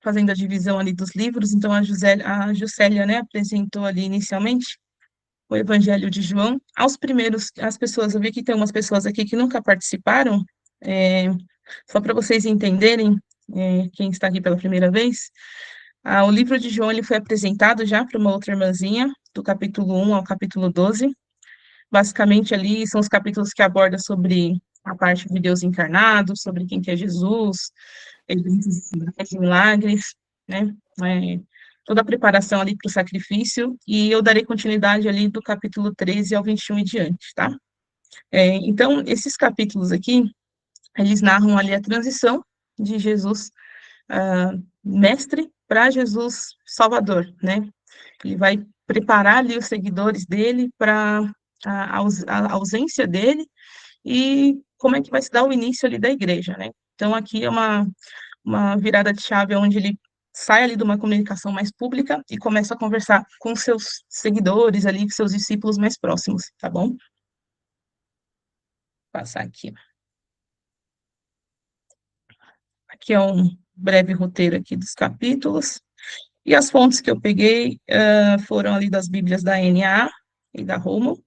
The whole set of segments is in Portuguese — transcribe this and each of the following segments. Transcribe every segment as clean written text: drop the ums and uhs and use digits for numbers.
fazendo a divisão ali dos livros, então a Juscelia, né, apresentou ali inicialmente o Evangelho de João. As pessoas, eu vi que tem umas pessoas aqui que nunca participaram, é, só para vocês entenderem, quem está aqui pela primeira vez, o livro de João ele foi apresentado já para uma outra irmãzinha, do capítulo 1 ao capítulo 12. Basicamente, ali são os capítulos que abordam sobre a parte de Deus encarnado, sobre quem que é Jesus, eventos de milagres, né? É, toda a preparação ali para o sacrifício, e eu darei continuidade ali do capítulo 13 ao 21 e diante, tá? Então, esses capítulos aqui, eles narram ali a transição de Jesus, mestre, para Jesus Salvador, né? Ele vai preparar ali os seguidores dele para a ausência dele e como é que vai se dar o início ali da igreja, né? Então, aqui é uma virada de chave onde ele sai ali de uma comunicação mais pública e começa a conversar com seus seguidores ali, com seus discípulos mais próximos, tá bom? Vou passar aqui. Aqui é um breve roteiro aqui dos capítulos. E as fontes que eu peguei foram ali das Bíblias da NA e da Romo,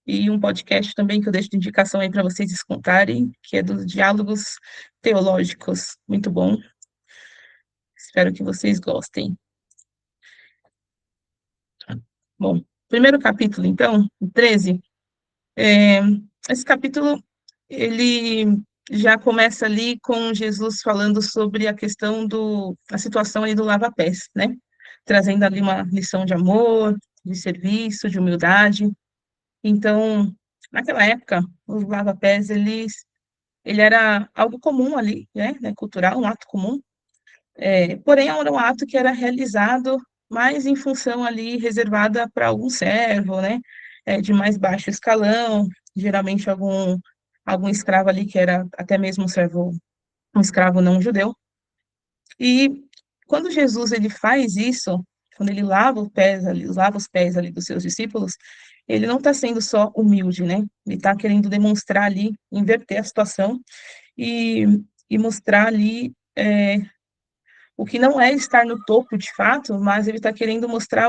e um podcast também que eu deixo de indicação aí para vocês escutarem, que é dos Diálogos Teológicos. Muito bom. Espero que vocês gostem. Bom, primeiro capítulo, então, o 13. Esse capítulo, ele já começa ali com Jesus falando sobre a questão a situação ali do lava-pés, né? Trazendo ali uma lição de amor, de serviço, de humildade. Então, naquela época, os lava-pés, ele era algo comum ali, né, cultural, um ato comum, porém era um ato que era realizado mais em função ali reservada para algum servo, né, de mais baixo escalão, geralmente algum escravo ali que era até mesmo um escravo não judeu. E quando Jesus ele faz isso, quando ele lava os pés ali dos seus discípulos, ele não está sendo só humilde, né? Ele está querendo demonstrar ali, inverter a situação e, e mostrar ali o que não é estar no topo de fato, mas ele está querendo mostrar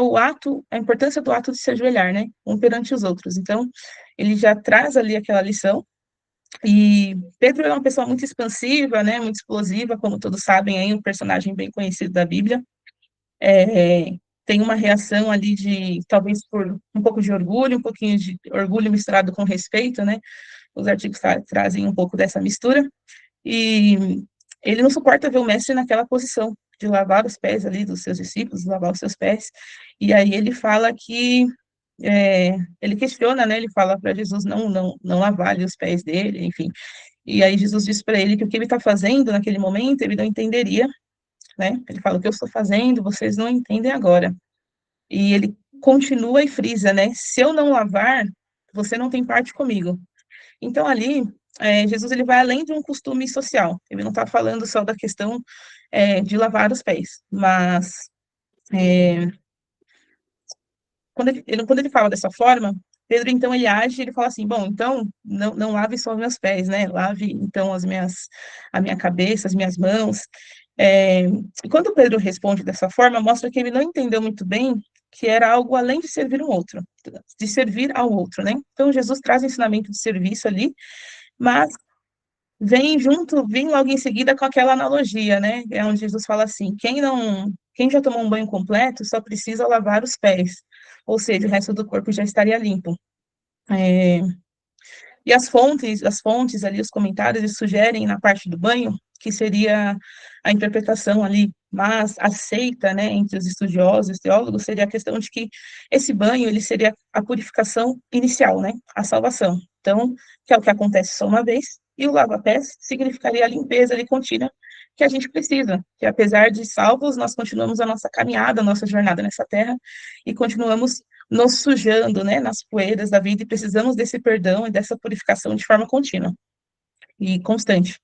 a importância do ato de se ajoelhar, né? Um perante os outros. Então, ele já traz ali aquela lição. E Pedro é uma pessoa muito expansiva, né? Muito explosiva, como todos sabem, aí um personagem bem conhecido da Bíblia. É, tem uma reação ali talvez por um pouco de orgulho, um pouquinho de orgulho misturado com respeito, né? Os artigos trazem um pouco dessa mistura. E ele não suporta ver o mestre naquela posição de lavar os pés ali dos seus discípulos, lavar os seus pés. E aí ele fala que ele questiona, né? Ele fala para Jesus não lavar ali os pés dele, enfim. E aí Jesus diz para ele que o que ele está fazendo naquele momento ele não entenderia, né? Ele fala o que eu estou fazendo, vocês não entendem agora. E ele continua e frisa, né? Se eu não lavar, você não tem parte comigo. Então, ali, Jesus ele vai além de um costume social. Ele não está falando só da questão de lavar os pés, mas quando ele fala dessa forma, Pedro, então, ele age, ele fala assim, bom, então, não lave só os meus pés, né? Lave, então, a minha cabeça, as minhas mãos. E quando Pedro responde dessa forma, mostra que ele não entendeu muito bem que era algo além de servir um outro, de servir ao outro, né? Então, Jesus traz o ensinamento de serviço ali, mas vem logo em seguida com aquela analogia, né? É onde Jesus fala assim: quem já tomou um banho completo só precisa lavar os pés, ou seja, o resto do corpo já estaria limpo. É, e as fontes ali, os comentários, eles sugerem na parte do banho que seria a interpretação ali, mas aceita, né, entre os estudiosos, os teólogos, seria a questão de que esse banho, ele seria a purificação inicial, né, a salvação. Então, que é o que acontece só uma vez, e o lava-pés significaria a limpeza ali contínua que a gente precisa, que apesar de salvos, nós continuamos a nossa caminhada, a nossa jornada nessa terra, e continuamos nos sujando, né, nas poeiras da vida, e precisamos desse perdão e dessa purificação de forma contínua e constante.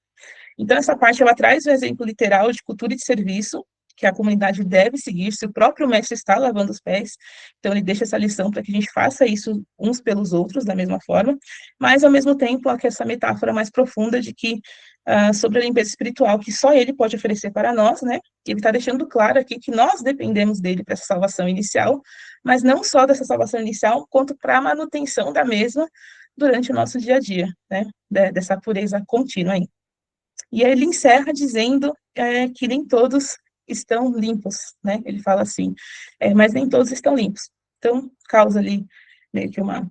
Então, essa parte, ela traz um exemplo literal de cultura e de serviço, que a comunidade deve seguir, se o próprio mestre está lavando os pés, então ele deixa essa lição para que a gente faça isso uns pelos outros, da mesma forma, mas, ao mesmo tempo, há essa metáfora mais profunda de que, sobre a limpeza espiritual, que só ele pode oferecer para nós, né, ele está deixando claro aqui que nós dependemos dele para essa salvação inicial, mas não só dessa salvação inicial, quanto para a manutenção da mesma durante o nosso dia a dia, né, dessa pureza contínua aí. E aí ele encerra dizendo que nem todos estão limpos, né? Ele fala assim, mas nem todos estão limpos. Então, causa ali meio que uma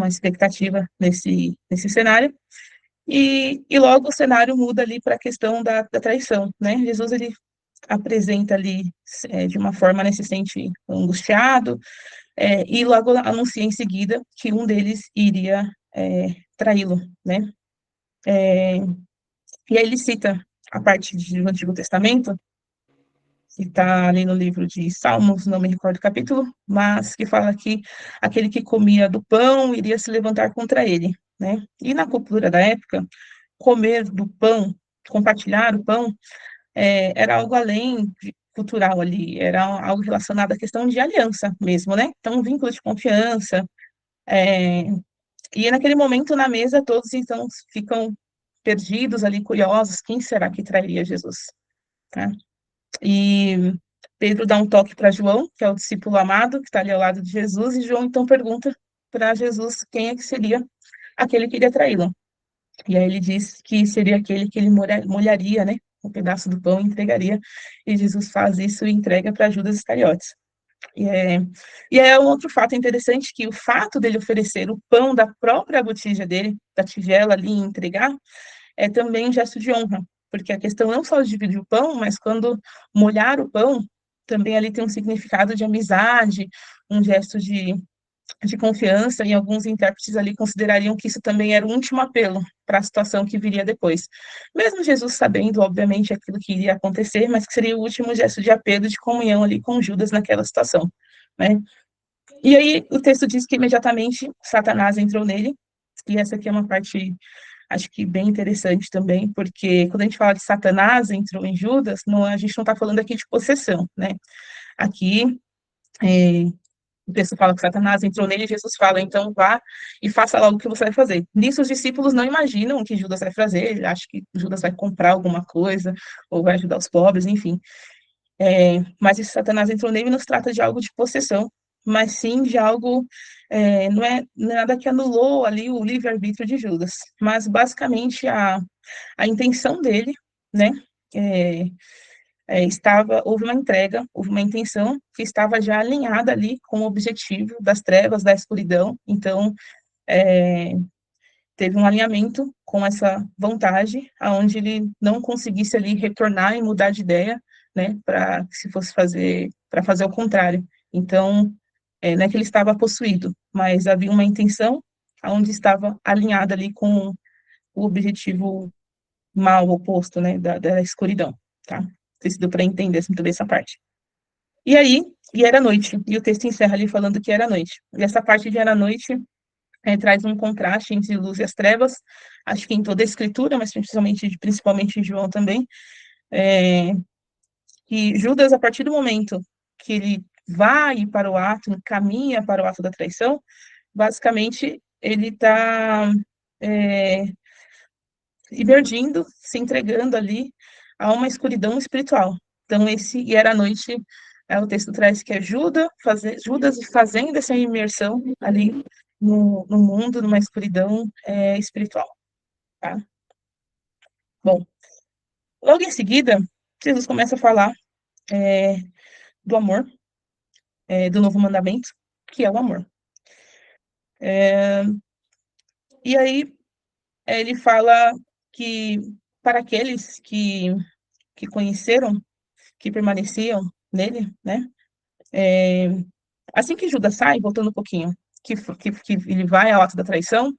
expectativa nesse cenário. E logo o cenário muda ali para a questão da traição, né? Jesus, ele apresenta ali de uma forma, né, se sente angustiado, e logo anuncia em seguida que um deles iria traí-lo, né? E aí ele cita a parte do Antigo Testamento, que está ali no livro de Salmos, não me recordo o capítulo, mas que fala que aquele que comia do pão iria se levantar contra ele, né? E na cultura da época, comer do pão, compartilhar o pão, era algo além de cultural ali, era algo relacionado à questão de aliança mesmo, né? Então, um vínculo de confiança, e naquele momento na mesa todos então ficam perdidos ali, curiosos, quem será que trairia Jesus, tá? E Pedro dá um toque para João, que é o discípulo amado, que está ali ao lado de Jesus, e João então pergunta para Jesus quem é que seria aquele que iria traí-lo. E aí ele diz que seria aquele que ele molharia, né, um pedaço do pão e entregaria, e Jesus faz isso e entrega para Judas Iscariotes. E é um outro fato interessante, que o fato dele oferecer o pão da própria botija dele, da tigela ali, e entregar, é também um gesto de honra, porque a questão não só de dividir o pão, mas quando molhar o pão, também ali tem um significado de amizade, um gesto de confiança, e alguns intérpretes ali considerariam que isso também era o último apelo para a situação que viria depois. Mesmo Jesus sabendo, obviamente, aquilo que iria acontecer, mas que seria o último gesto de apelo, de comunhão ali com Judas naquela situação, né? E aí o texto diz que imediatamente Satanás entrou nele, e essa aqui é uma parte, acho que bem interessante também, porque quando a gente fala de Satanás entrou em Judas, não, a gente não está falando aqui de possessão, né? Aqui, o texto fala que Satanás entrou nele, e Jesus fala, então vá e faça logo o que você vai fazer. Nisso, os discípulos não imaginam o que Judas vai fazer, ele acha que Judas vai comprar alguma coisa, ou vai ajudar os pobres, enfim. Mas esse Satanás entrou nele não se trata de algo de possessão, mas sim de algo, não é nada que anulou ali o livre-arbítrio de Judas, mas basicamente a intenção dele, né, é, houve uma entrega, houve uma intenção que estava já alinhada ali com o objetivo das trevas, da escuridão, então é, teve um alinhamento com essa vontade, aonde ele não conseguisse ali retornar e mudar de ideia, né, para se fosse para fazer o contrário. Então, não é que ele estava possuído, mas havia uma intenção aonde estava alinhada ali com o objetivo mal oposto, né, da escuridão, tá? Não sei se deu para entender muito bem essa parte. E aí, e era noite, e o texto encerra ali falando que era noite. E essa parte de era noite traz um contraste entre luz e as trevas, acho que em toda a escritura, mas principalmente em João também, que Judas, a partir do momento que ele vai para o ato, caminha para o ato da traição, basicamente ele está emergindo, se entregando ali a uma escuridão espiritual. Então, e era a noite, o texto traz que é Judas fazendo essa imersão ali no mundo, numa escuridão espiritual. Tá? Bom, logo em seguida, Jesus começa a falar do amor, do novo mandamento, que é o amor. E aí, ele fala que para aqueles que conheceram, que permaneciam nele, né? Assim que Judas sai, voltando um pouquinho, que ele vai ao ato da traição,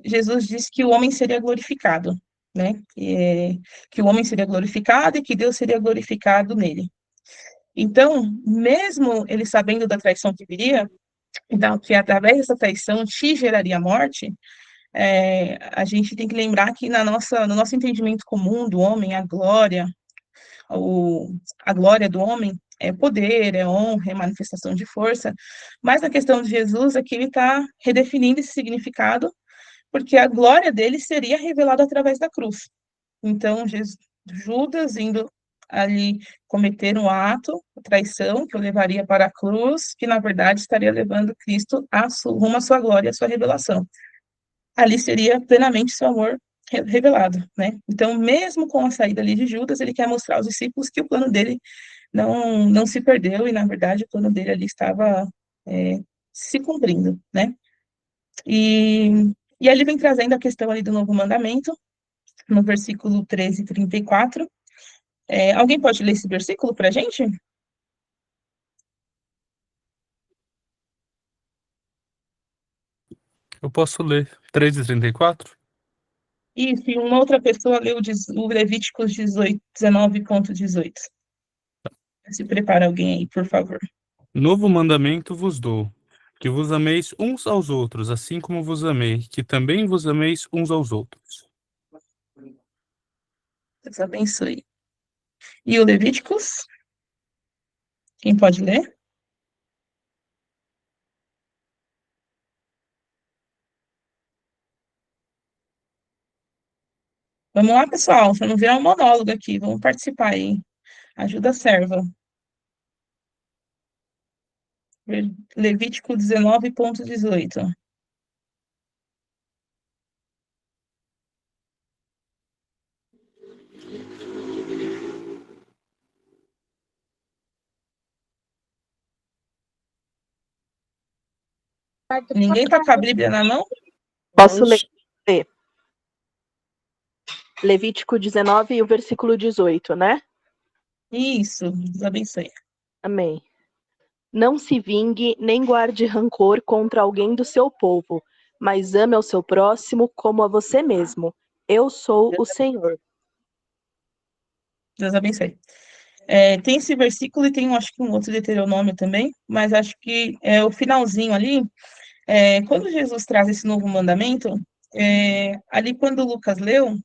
Jesus disse que o homem seria glorificado, né? Que o homem seria glorificado e que Deus seria glorificado nele. Então, mesmo ele sabendo da traição que viria, então, que através dessa traição te geraria morte, a gente tem que lembrar que no nosso entendimento comum do homem, a glória, a glória do homem é poder, é honra, é manifestação de força, mas a questão de Jesus aqui ele está redefinindo esse significado, porque a glória dele seria revelada através da cruz. Então, Judas indo ali cometer um ato, traição, que o levaria para a cruz, que na verdade estaria levando Cristo rumo à sua glória, à sua revelação. Ali seria plenamente seu amor revelado, né? Então, mesmo com a saída ali de Judas, ele quer mostrar aos discípulos que o plano dele não se perdeu e, na verdade, o plano dele ali estava se cumprindo, né? E ele vem trazendo a questão ali do novo mandamento, no versículo 13 e 34. Alguém pode ler esse versículo para a gente? Eu posso ler 3:34? Isso, e uma outra pessoa leu o Levíticos 19.18. Se prepara alguém aí, por favor. Novo mandamento vos dou, que vos ameis uns aos outros, assim como vos amei, que também vos ameis uns aos outros. Deus abençoe. E o Levíticos? Quem pode ler? Vamos lá, pessoal, para não virar um monólogo aqui, vamos participar aí. Ajuda a serva. Levítico 19.18. Ninguém está com a Bíblia na mão? Posso ler. Levítico 19 e o versículo 18, né? Isso, Deus abençoe. Amém. Não se vingue nem guarde rancor contra alguém do seu povo, mas ame ao seu próximo como a você mesmo. Eu sou o Senhor. Deus abençoe. Tem esse versículo e tem, acho que um outro Deuteronômio também, mas acho que o finalzinho ali, quando Jesus traz esse novo mandamento, ali quando Lucas leu,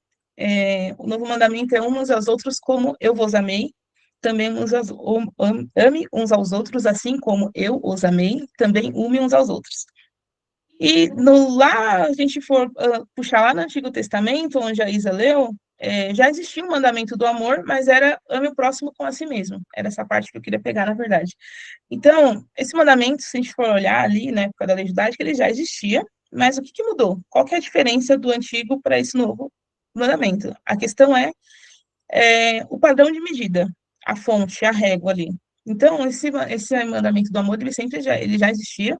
o novo mandamento é uns aos outros como eu vos amei, também ame uns aos outros, assim como eu os amei, também ame uns aos outros. E lá, a gente for puxar lá no Antigo Testamento, onde a Isa leu, já existia um mandamento do amor, mas era ame o próximo com a si mesmo. Era essa parte que eu queria pegar, na verdade. Então, esse mandamento, se a gente for olhar ali, na época da lei judaica, ele já existia, mas o que mudou? Qual que é a diferença do antigo para esse novo mandamento? A questão o padrão de medida, a fonte, a régua ali. Então, esse mandamento do amor, ele já existia,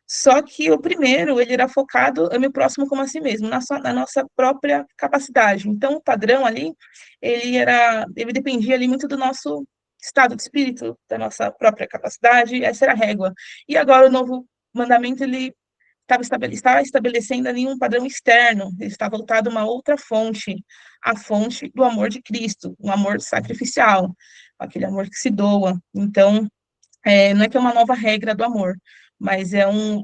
só que o primeiro, ele era focado ame o próximo como a si mesmo, na nossa própria capacidade. Então, o padrão ali, ele dependia ali muito do nosso estado de espírito, da nossa própria capacidade, essa era a régua. E agora o novo mandamento, ele estava estabelecendo ali um padrão externo, ele está voltado a uma outra fonte, a fonte do amor de Cristo, um amor sacrificial, aquele amor que se doa. Então, não é que é uma nova regra do amor, mas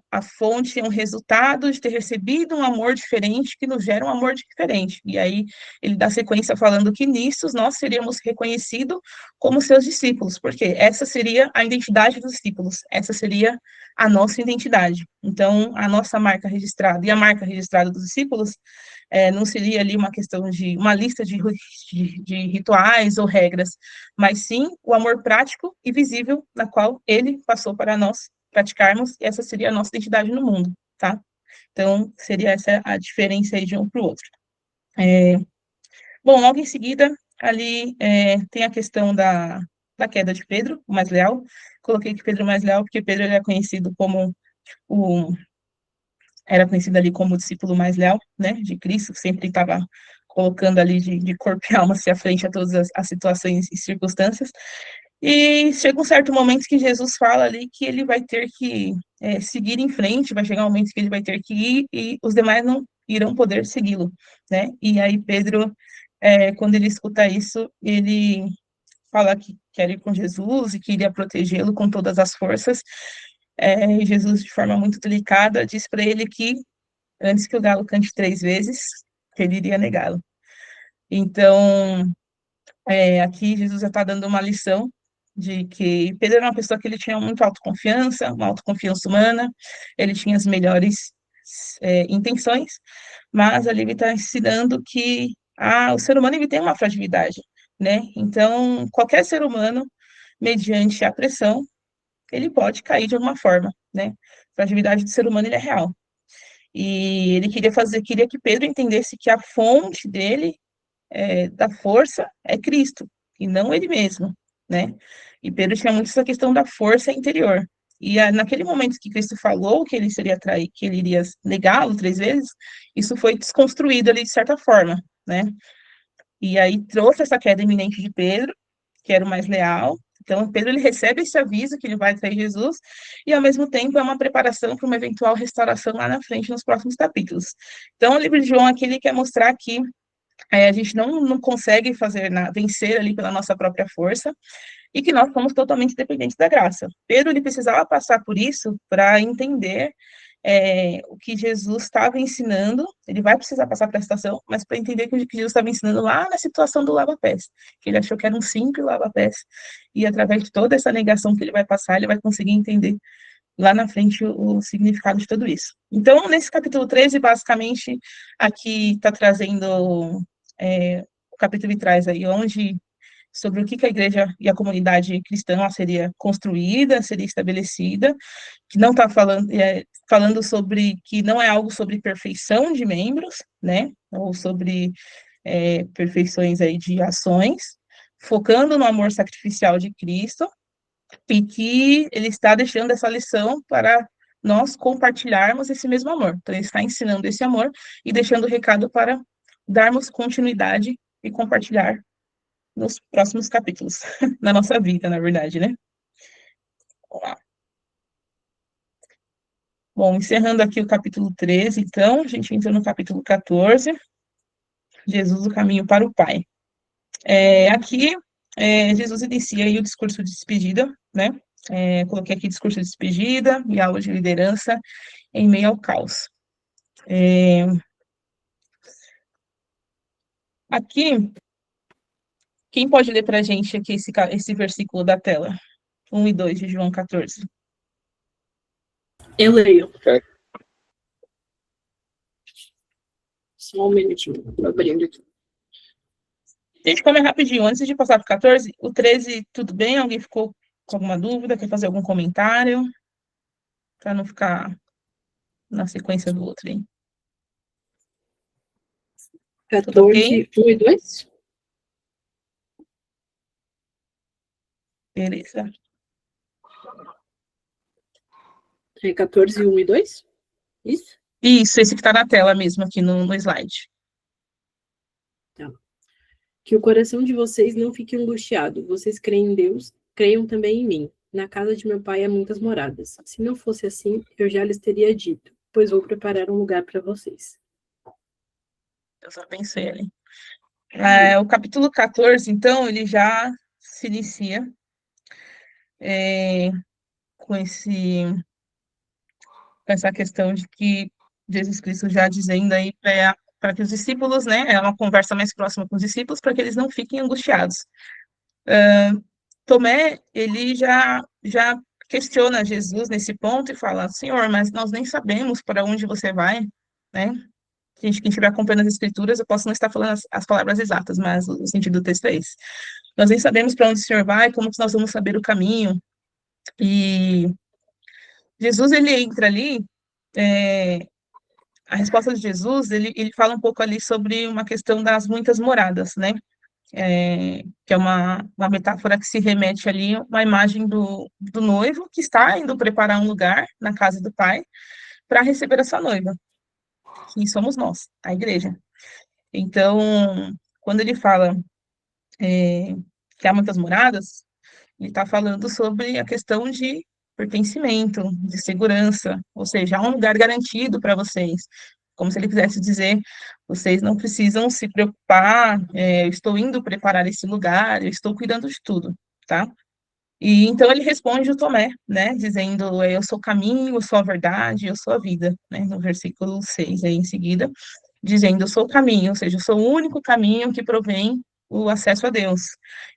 a fonte é um resultado de ter recebido um amor diferente que nos gera um amor diferente. E aí ele dá sequência falando que nisso nós seríamos reconhecidos como seus discípulos, porque essa seria a identidade dos discípulos, essa seria a nossa identidade. Então, a nossa marca registrada e a marca registrada dos discípulos não seria ali uma questão de uma lista de rituais ou regras, mas sim o amor prático e visível na qual ele passou para nós praticarmos, e essa seria a nossa identidade no mundo, tá? Então, seria essa a diferença aí de um para o outro. Bom, logo em seguida, ali tem a questão da queda de Pedro, o mais leal. Coloquei que Pedro é o mais leal, porque Pedro era conhecido ali como o discípulo mais leal, né, de Cristo, sempre estava colocando ali de corpo e alma se à frente a todas as situações e circunstâncias. E chega um certo momento que Jesus fala ali que ele vai ter que seguir em frente, vai chegar um momento que ele vai ter que ir e os demais não irão poder segui-lo, né? E aí Pedro, quando ele escuta isso, ele fala que quer ir com Jesus e que iria protegê-lo com todas as forças. E Jesus, de forma muito delicada, diz para ele que antes que o galo cante 3 vezes, ele iria negá-lo. Então, Aqui Jesus já está dando uma lição de que Pedro era uma pessoa que ele tinha muita autoconfiança, uma autoconfiança humana, ele tinha as melhores intenções, mas ali ele está ensinando que o ser humano ele tem uma fragilidade, né? Então, qualquer ser humano, mediante a pressão, ele pode cair de alguma forma, né? A fragilidade do ser humano ele é real. E ele queria que Pedro entendesse que a fonte dele, da força, é Cristo, e não ele mesmo, né? E Pedro tinha muito essa questão da força interior. E naquele momento que Cristo falou que ele seria trair, que ele iria negá-lo 3 vezes, isso foi desconstruído ali de certa forma, né? E aí trouxe essa queda iminente de Pedro, que era o mais leal. Então, Pedro ele recebe esse aviso que ele vai trair Jesus, e ao mesmo tempo é uma preparação para uma eventual restauração lá na frente, nos próximos capítulos. Então, o livro de João aqui ele quer mostrar que a gente não consegue vencer ali pela nossa própria força, e que nós somos totalmente dependentes da graça. Pedro ele precisava passar por isso para entender o que Jesus estava ensinando, ele vai precisar passar por essa situação, mas para entender que Jesus estava ensinando lá na situação do lava-pés, que ele achou que era um simples lava-pés, e através de toda essa negação que ele vai passar, ele vai conseguir entender lá na frente o significado de tudo isso. Então, nesse capítulo 13, basicamente, aqui está trazendo, o capítulo traz aí sobre o que a igreja e a comunidade cristã seria construída, seria estabelecida, que não está falando sobre, que não é algo sobre perfeição de membros, né, ou sobre perfeições aí de ações, focando no amor sacrificial de Cristo, e que ele está deixando essa lição para nós compartilharmos esse mesmo amor. Então, ele está ensinando esse amor e deixando o recado para darmos continuidade e compartilhar nos próximos capítulos, na nossa vida, na verdade, né? Vamos lá. Bom, encerrando aqui o capítulo 13, então, a gente entra no capítulo 14, Jesus, o caminho para o Pai. Aqui, Jesus inicia aí o discurso de despedida, né? Coloquei aqui discurso de despedida e aula de liderança em meio ao caos. Aqui, quem pode ler para a gente aqui esse versículo da tela? 1 e 2 de João 14. Eu leio. Só um minutinho, tô abrindo aqui. Gente, como é rapidinho, antes de passar para o 14, o 13, tudo bem? Alguém ficou com alguma dúvida? Quer fazer algum comentário? Para não ficar na sequência do outro, hein? 14, okay? 1 e 2? Beleza. 14, 1 e 2? Isso? Isso, esse que está na tela mesmo, aqui no slide. Tá. Que o coração de vocês não fique angustiado. Vocês creem em Deus, creiam também em mim. Na casa de meu pai há muitas moradas. Se não fosse assim, eu já lhes teria dito, pois vou preparar um lugar para vocês. Eu só pensei ali. O capítulo 14, então, ele já se inicia com essa questão de que Jesus Cristo já dizendo aí para que os discípulos, né, é uma conversa mais próxima com os discípulos, para que eles não fiquem angustiados. Tomé, ele já questiona Jesus nesse ponto e fala, Senhor, mas nós nem sabemos para onde você vai, né? Quem estiver acompanhando as escrituras, eu posso não estar falando as palavras exatas, mas o sentido do texto é esse. Nós nem sabemos para onde o Senhor vai, como que nós vamos saber o caminho. E Jesus, ele entra ali, a resposta de Jesus, ele fala um pouco ali sobre uma questão das muitas moradas, né? Que é uma metáfora que se remete ali a uma imagem do noivo que está indo preparar um lugar na casa do pai para receber a sua noiva, que somos nós, a igreja. Então, quando ele fala que há muitas moradas, ele está falando sobre a questão de pertencimento, de segurança, ou seja, há um lugar garantido para vocês, como se ele quisesse dizer, vocês não precisam se preocupar, eu estou indo preparar esse lugar, eu estou cuidando de tudo, tá? E então ele responde o Tomé, né, dizendo, eu sou o caminho, eu sou a verdade, eu sou a vida, né, no versículo 6 aí em seguida, dizendo, eu sou o caminho, ou seja, eu sou o único caminho que provém o acesso a Deus.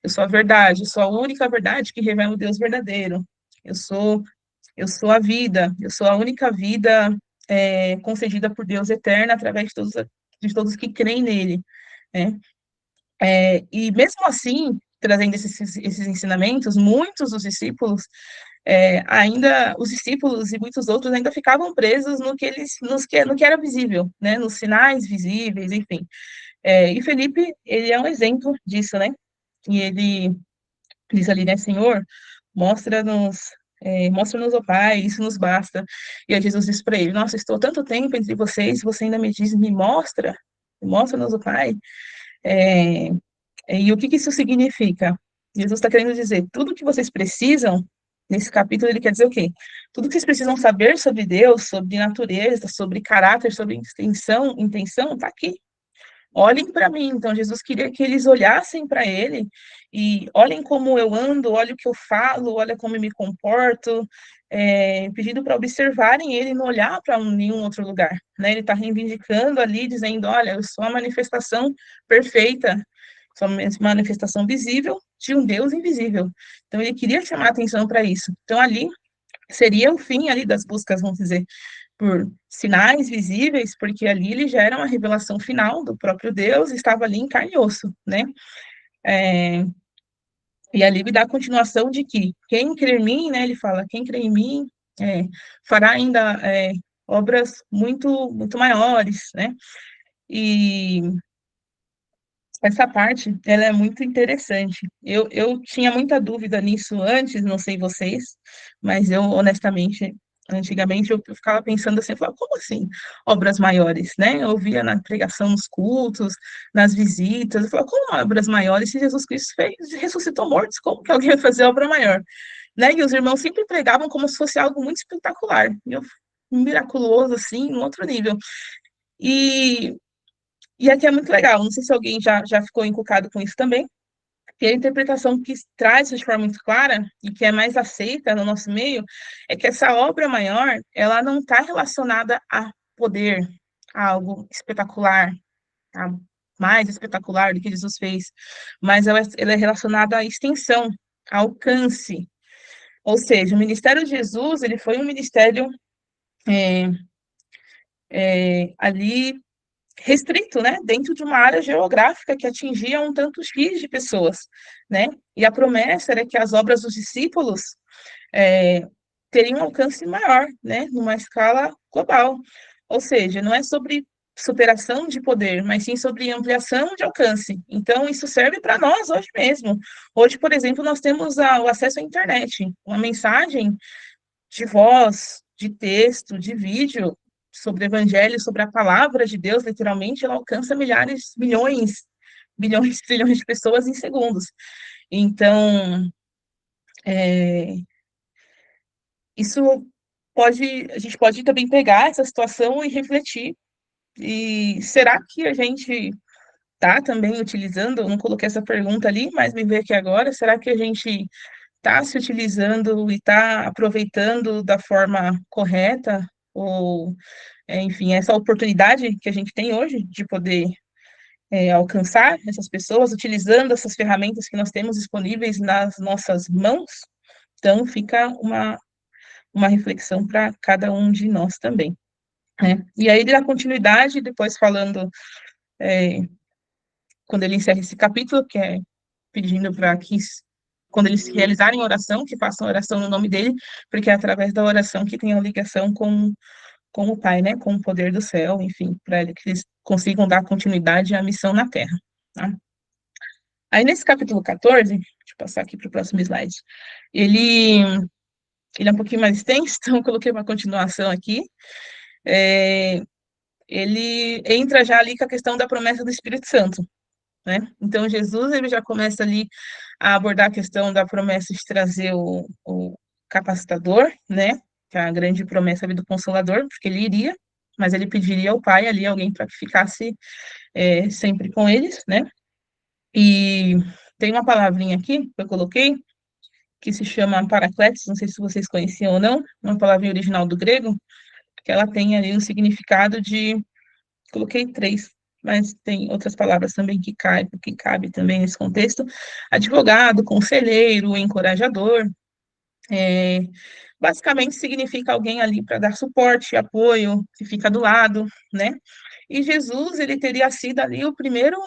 Eu sou a verdade, eu sou a única verdade que revela o Deus verdadeiro. Eu sou a vida, eu sou a única vida concedida por Deus eterna através de todos que creem nele, né? E mesmo assim, trazendo esses ensinamentos, muitos dos discípulos ainda, os discípulos e muitos outros ainda ficavam presos no que era visível, né? Nos sinais visíveis, enfim. E Felipe, ele é um exemplo disso, né? E ele diz ali, né, Senhor, mostra-nos, mostra-nos, ó Pai, isso nos basta. E aí Jesus diz para ele, nossa, estou tanto tempo entre vocês, você ainda me diz, mostra-nos, ó Pai. E o que isso significa? Jesus está querendo dizer, tudo que vocês precisam, nesse capítulo ele quer dizer o quê? Tudo que vocês precisam saber sobre Deus, sobre natureza, sobre caráter, sobre intenção, está aqui. Olhem para mim. Então, Jesus queria que eles olhassem para ele e olhem como eu ando, olhem o que eu falo, olhem como eu me comporto, pedindo para observarem ele e não olhar para nenhum outro lugar. Né? Ele está reivindicando ali, dizendo, olha, eu sou a manifestação perfeita, sou uma manifestação visível de um Deus invisível. Então, ele queria chamar a atenção para isso. Então, ali seria o fim ali das buscas, vamos dizer, por sinais visíveis, porque ali ele já era uma revelação final do próprio Deus, estava ali em carne e osso, né? E ali me dá a continuação de que quem crê em mim, né? Ele fala, quem crê em mim fará ainda obras muito, muito maiores, né? E essa parte, ela é muito interessante. Eu tinha muita dúvida nisso antes, não sei vocês, mas eu, honestamente, antigamente eu ficava pensando assim, eu falava, como assim, obras maiores, né? Eu ouvia na pregação nos cultos, nas visitas, eu falava, como obras maiores se Jesus Cristo ressuscitou mortos, como que alguém vai fazer obra maior? Né? E os irmãos sempre pregavam como se fosse algo muito espetacular, miraculoso, assim, um outro nível. E aqui é muito legal, não sei se alguém já ficou encucado com isso também, que a interpretação que traz isso de forma muito clara e que é mais aceita no nosso meio é que essa obra maior, ela não está relacionada a poder, a algo espetacular, a mais espetacular do que Jesus fez, mas ela é relacionada à extensão, ao alcance. Ou seja, o ministério de Jesus, ele foi um ministério ali restrito, né, dentro de uma área geográfica que atingia um tanto X de pessoas, né, e a promessa era que as obras dos discípulos teriam um alcance maior, né, numa escala global, ou seja, não é sobre superação de poder, mas sim sobre ampliação de alcance. Então, isso serve para nós hoje mesmo. Hoje, por exemplo, nós temos o acesso à internet, uma mensagem de voz, de texto, de vídeo, sobre o evangelho, sobre a palavra de Deus, literalmente, ela alcança milhares, milhões, bilhões, trilhões de pessoas em segundos. Então, a gente pode também pegar essa situação e refletir, e será que a gente está também utilizando, eu não coloquei essa pergunta ali, mas me veio aqui agora, será que a gente está se utilizando e está aproveitando da forma correta, ou enfim, essa oportunidade que a gente tem hoje de poder alcançar essas pessoas, utilizando essas ferramentas que nós temos disponíveis nas nossas mãos. Então, fica uma reflexão para cada um de nós também. Né? E aí ele dá continuidade, depois falando, quando ele encerra esse capítulo, que é pedindo para que, quando eles realizarem oração, que façam oração no nome dele, porque é através da oração que tem a ligação com o Pai, né, com o poder do céu, enfim, para que eles consigam dar continuidade à missão na Terra. Tá? Aí, nesse capítulo 14, deixa eu passar aqui para o próximo slide, ele é um pouquinho mais extenso, então eu coloquei uma continuação aqui. Ele entra já ali com a questão da promessa do Espírito Santo, né? Então, Jesus, ele já começa ali a abordar a questão da promessa de trazer o capacitador, né? Que é a grande promessa ali do Consolador, porque ele iria, mas ele pediria ao Pai ali alguém para que ficasse sempre com eles, né? E tem uma palavrinha aqui que eu coloquei, que se chama Paracletos, não sei se vocês conheciam ou não, uma palavrinha original do grego, que ela tem ali um significado de, coloquei 3, mas tem outras palavras também que cabe também nesse contexto. Advogado, conselheiro, encorajador, basicamente significa alguém ali para dar suporte, apoio, que fica do lado, né? E Jesus, ele teria sido ali o primeiro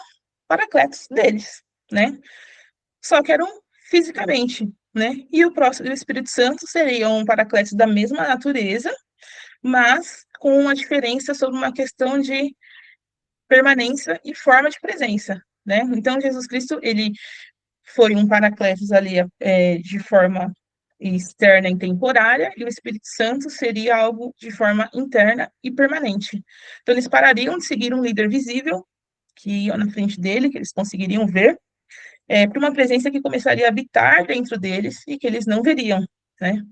paracletos deles, né? Só que eram fisicamente, né? E o Espírito Santo seria um paracletos da mesma natureza, mas com uma diferença sobre uma questão de permanência e forma de presença, né? Então, Jesus Cristo, ele foi um paracletos ali de forma externa e temporária, e o Espírito Santo seria algo de forma interna e permanente. Então, eles parariam de seguir um líder visível, que ia na frente dele, que eles conseguiriam ver, para uma presença que começaria a habitar dentro deles e que eles não veriam, né?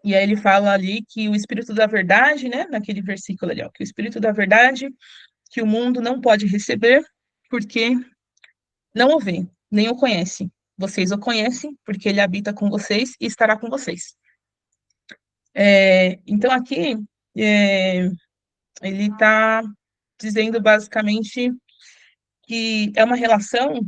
E aí ele fala ali que o Espírito da Verdade, né, naquele versículo ali, ó, que o Espírito da Verdade, que o mundo não pode receber, porque não o vê, nem o conhece. Vocês o conhecem, porque ele habita com vocês e estará com vocês. Então, aqui, ele está dizendo basicamente que é uma relação,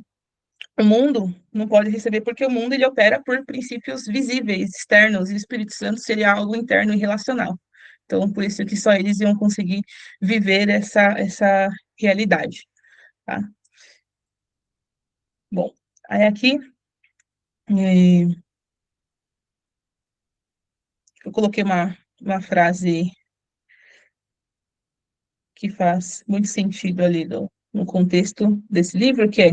o mundo não pode receber, porque o mundo ele opera por princípios visíveis, externos, e o Espírito Santo seria algo interno e relacional. Então, por isso que só eles iam conseguir viver essa realidade, tá? Bom, aí aqui, eu coloquei uma frase que faz muito sentido ali no contexto desse livro, que é: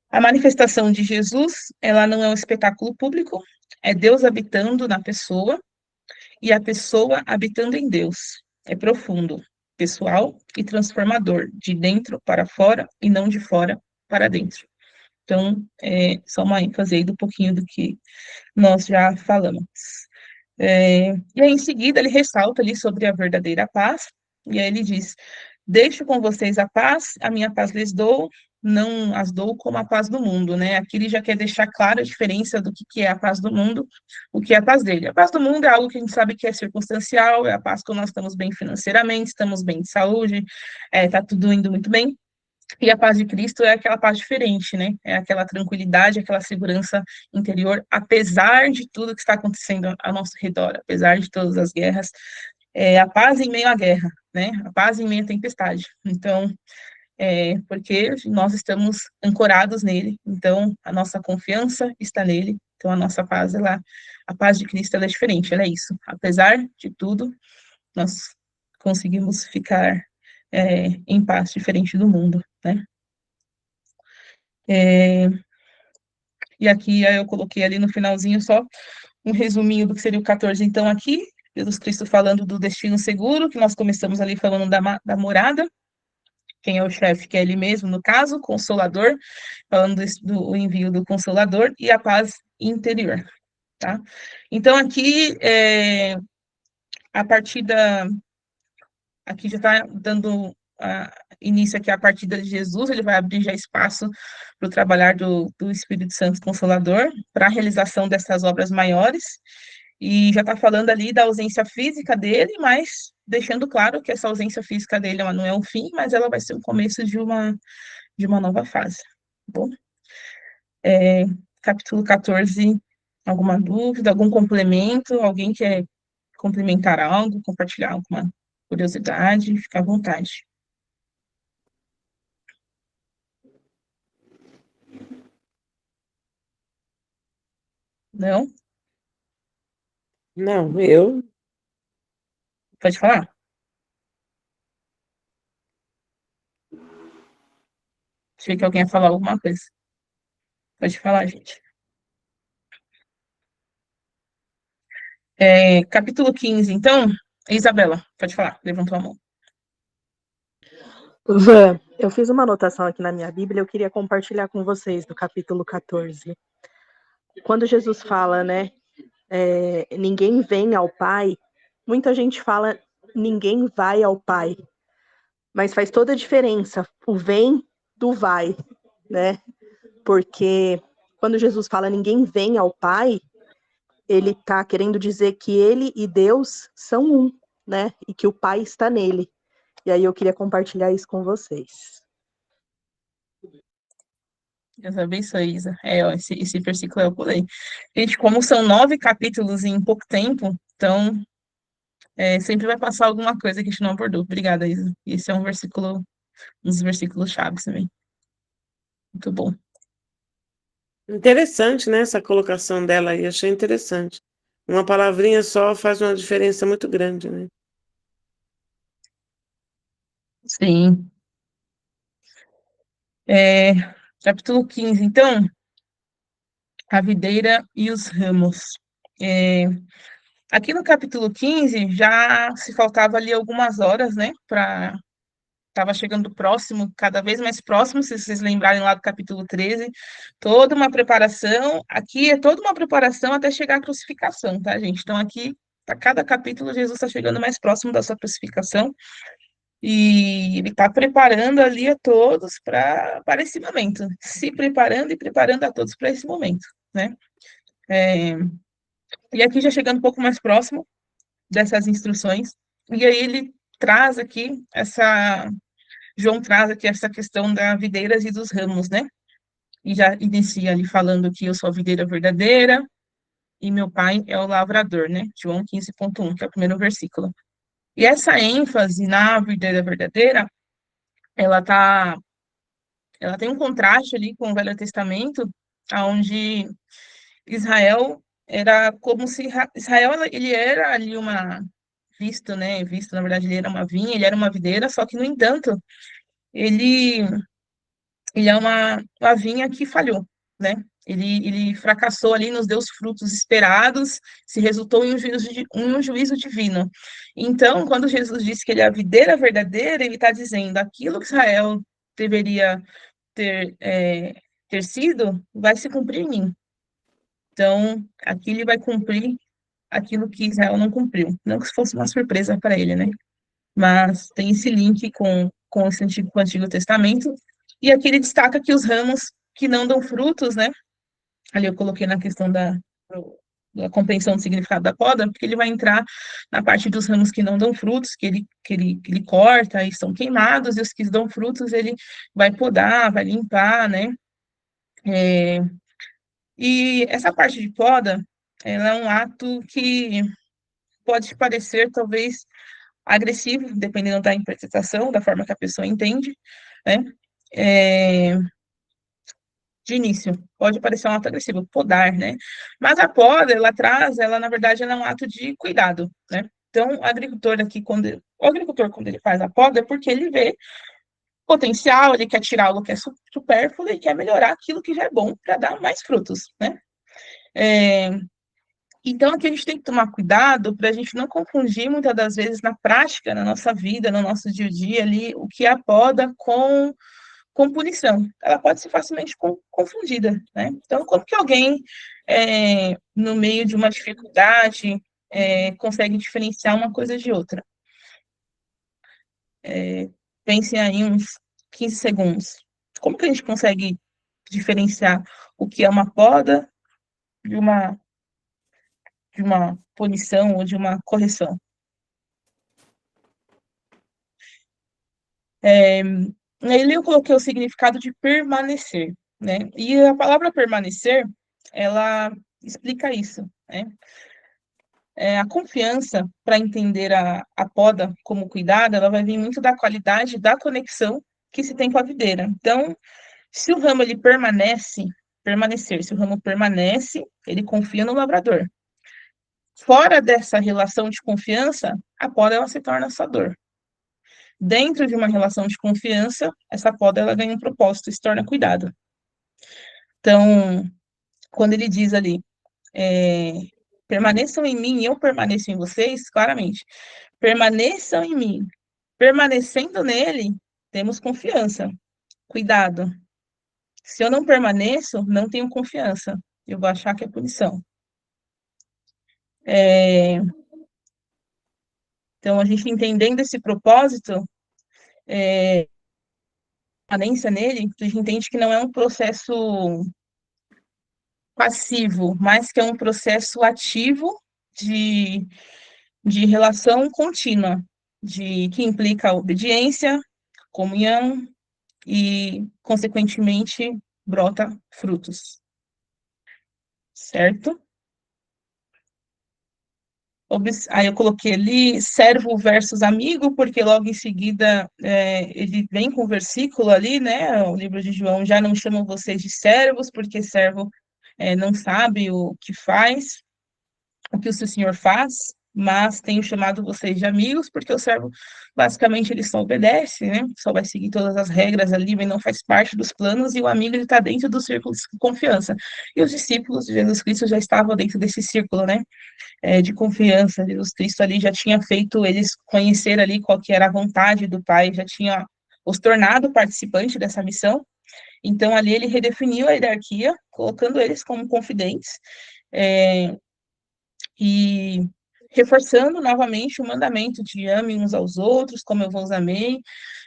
a manifestação de Jesus, ela não é um espetáculo público, é Deus habitando na pessoa e a pessoa habitando em Deus. É profundo, pessoal e transformador, de dentro para fora e não de fora para dentro. Então, só uma ênfase aí do pouquinho do que nós já falamos. E aí, em seguida, ele ressalta ali sobre a verdadeira paz, e aí ele diz: deixo com vocês a paz, a minha paz lhes dou, não as dou como a paz do mundo, né? Aqui ele já quer deixar clara a diferença do que é a paz do mundo, o que é a paz dele. A paz do mundo é algo que a gente sabe que é circunstancial, é a paz quando nós estamos bem financeiramente, estamos bem de saúde, tá tudo indo muito bem. E a paz de Cristo é aquela paz diferente, né? É aquela tranquilidade, aquela segurança interior, apesar de tudo que está acontecendo ao nosso redor, apesar de todas as guerras, a paz em meio à guerra, né? A paz em meio à tempestade. Então, porque nós estamos ancorados nele, então a nossa confiança está nele, então a nossa paz, a paz de Cristo, ela é diferente, ela é isso. Apesar de tudo, nós conseguimos ficar em paz, diferente do mundo, né? E aqui eu coloquei ali no finalzinho só um resuminho do que seria o 14. Então, aqui, Jesus Cristo falando do destino seguro, que nós começamos ali falando da morada, quem é o chefe, que é ele mesmo, no caso, Consolador, falando do envio do Consolador e a paz interior, tá? Então, aqui, a partir aqui já está dando início aqui à partida de Jesus, ele vai abrir já espaço para o trabalhar do Espírito Santo Consolador, para a realização dessas obras maiores, e já está falando ali da ausência física dele, mas deixando claro que essa ausência física dele não é um fim, mas ela vai ser o começo de uma nova fase. Tá bom? Capítulo 14, alguma dúvida, algum complemento? Alguém quer complementar algo, compartilhar alguma curiosidade? Fica à vontade. Não? Não, eu Pode falar? Achei que alguém ia falar alguma coisa. Pode falar, gente. Capítulo 15, então. Isabela, pode falar. Levantou a mão. Van, eu fiz uma anotação aqui na minha Bíblia, eu queria compartilhar com vocês do capítulo 14. Quando Jesus fala, né, ninguém vem ao Pai, muita gente fala ninguém vai ao Pai, mas faz toda a diferença o vem do vai, né? Porque quando Jesus fala ninguém vem ao Pai, ele está querendo dizer que ele e Deus são um, né? E que o Pai está nele. E aí eu queria compartilhar isso com vocês. Deus abençoe, Isa. Ó, esse versículo eu pulei. Gente, como são 9 capítulos em pouco tempo, então sempre vai passar alguma coisa que a gente não abordou. Obrigada, Isa. Esse é um dos versículos chaves também. Muito bom. Interessante, né, essa colocação dela aí, achei interessante. Uma palavrinha só faz uma diferença muito grande, né? Sim. Capítulo 15, então, a videira e os ramos. Aqui no capítulo 15, já se faltava ali algumas horas, né, estava chegando próximo, cada vez mais próximo, se vocês lembrarem lá do capítulo 13, toda uma preparação, aqui é toda uma preparação até chegar à crucificação, tá, gente? Então, aqui, a cada capítulo, Jesus está chegando mais próximo da sua crucificação, e ele está preparando ali a todos para esse momento, se preparando e preparando a todos para esse momento, né? E aqui, já chegando um pouco mais próximo dessas instruções, e aí ele traz aqui João traz aqui essa questão das videiras e dos ramos, né? E já inicia ali falando que eu sou a videira verdadeira e meu pai é o lavrador, né? João 15,1, que é o primeiro versículo. E essa ênfase na videira verdadeira, ela tem um contraste ali com o Velho Testamento, onde Israel era como se Israel ele era ali visto, na verdade, ele era uma vinha, ele era uma videira, só que, no entanto, ele é uma vinha que falhou, né? Ele fracassou ali, nos deu os frutos esperados, se resultou em um juízo divino. Então, quando Jesus disse que ele é a videira verdadeira, ele está dizendo aquilo que Israel deveria ter sido, vai se cumprir em mim. Então, aqui ele vai cumprir aquilo que Israel não cumpriu. Não que isso fosse uma surpresa para ele, né? Mas tem esse link com o Antigo Testamento, e aqui ele destaca que os ramos que não dão frutos, né? Ali eu coloquei na questão da compreensão do significado da poda, porque ele vai entrar na parte dos ramos que não dão frutos, que ele corta e são queimados, e os que dão frutos ele vai podar, vai limpar, né? E essa parte de poda, ela é um ato que pode parecer, talvez, agressivo, dependendo da interpretação, da forma que a pessoa entende, né? De início, pode parecer um ato agressivo, podar, né? Mas a poda, ela na verdade, ela é um ato de cuidado, né? Então, o agricultor aqui, quando ele faz a poda, é porque ele vê potencial, ele quer tirar algo que é supérfluo e quer melhorar aquilo que já é bom para dar mais frutos, né? Então, aqui a gente tem que tomar cuidado para a gente não confundir, muitas das vezes, na prática, na nossa vida, no nosso dia a dia ali, o que é a poda com punição. Ela pode ser facilmente confundida, né? Então, como que alguém, no meio de uma dificuldade, consegue diferenciar uma coisa de outra? Pense aí uns 15 segundos. Como que a gente consegue diferenciar o que é uma poda de uma punição ou de uma correção? Nele eu coloquei o significado de permanecer, né? E a palavra permanecer, ela explica isso, né? A confiança, para entender a poda como cuidado, ela vai vir muito da qualidade da conexão que se tem com a videira. Então, se o ramo ele se o ramo permanece, ele confia no lavrador. Fora dessa relação de confiança, a poda ela se torna sua dor. Dentro de uma relação de confiança, essa poda ela ganha um propósito, se torna cuidado. Então, quando ele diz ali, permaneçam em mim e eu permaneço em vocês, claramente, permaneçam em mim. Permanecendo nele, temos confiança, cuidado. Se eu não permaneço, não tenho confiança. Eu vou achar que é punição. Então, a gente entendendo esse propósito, permanência nele, a gente entende que não é um processo passivo, mas que é um processo ativo de relação contínua, que implica obediência, comunhão e, consequentemente, brota frutos. Certo? Aí eu coloquei ali servo versus amigo, porque logo em seguida ele vem com o versículo ali, né? O livro de João já não chama vocês de servos, porque servo não sabe o que faz, o que o seu senhor faz, mas tenho chamado vocês de amigos, porque o servo, basicamente, ele só obedece, né? Só vai seguir todas as regras ali, mas não faz parte dos planos, e o amigo, ele está dentro do círculo de confiança. E os discípulos de Jesus Cristo já estavam dentro desse círculo, né? De confiança. Jesus Cristo ali já tinha feito eles conhecer ali qual que era a vontade do Pai, já tinha os tornado participantes dessa missão. Então, ali ele redefiniu a hierarquia, colocando eles como confidentes, e reforçando novamente o mandamento de ame uns aos outros, como eu vos amei,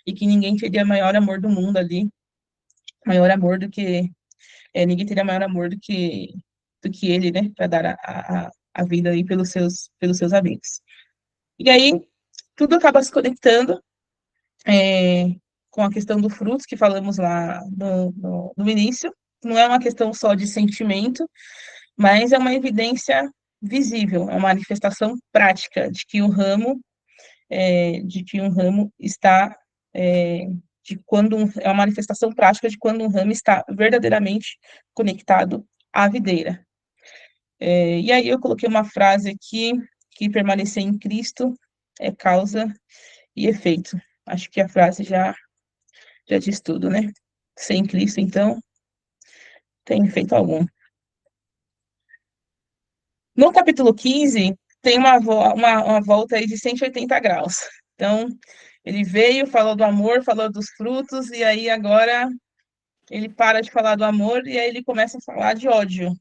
e que ninguém teria maior amor do mundo ali, maior amor do que, ninguém teria maior amor do que ele, né, para dar a vida aí pelos seus amigos. E aí, tudo acaba se conectando com a questão do frutos que falamos lá no início. Não é uma questão só de sentimento, mas é uma evidência visível, é uma manifestação prática de que um ramo está é uma manifestação prática de quando um ramo está verdadeiramente conectado à videira. E aí eu coloquei uma frase aqui, que permanecer em Cristo é causa e efeito. Acho que a frase já diz tudo, né? Sem Cristo, então, tem efeito algum. No capítulo 15, tem uma volta aí de 180 graus. Então, ele veio, falou do amor, falou dos frutos, e aí agora ele para de falar do amor e aí ele começa a falar de ódio.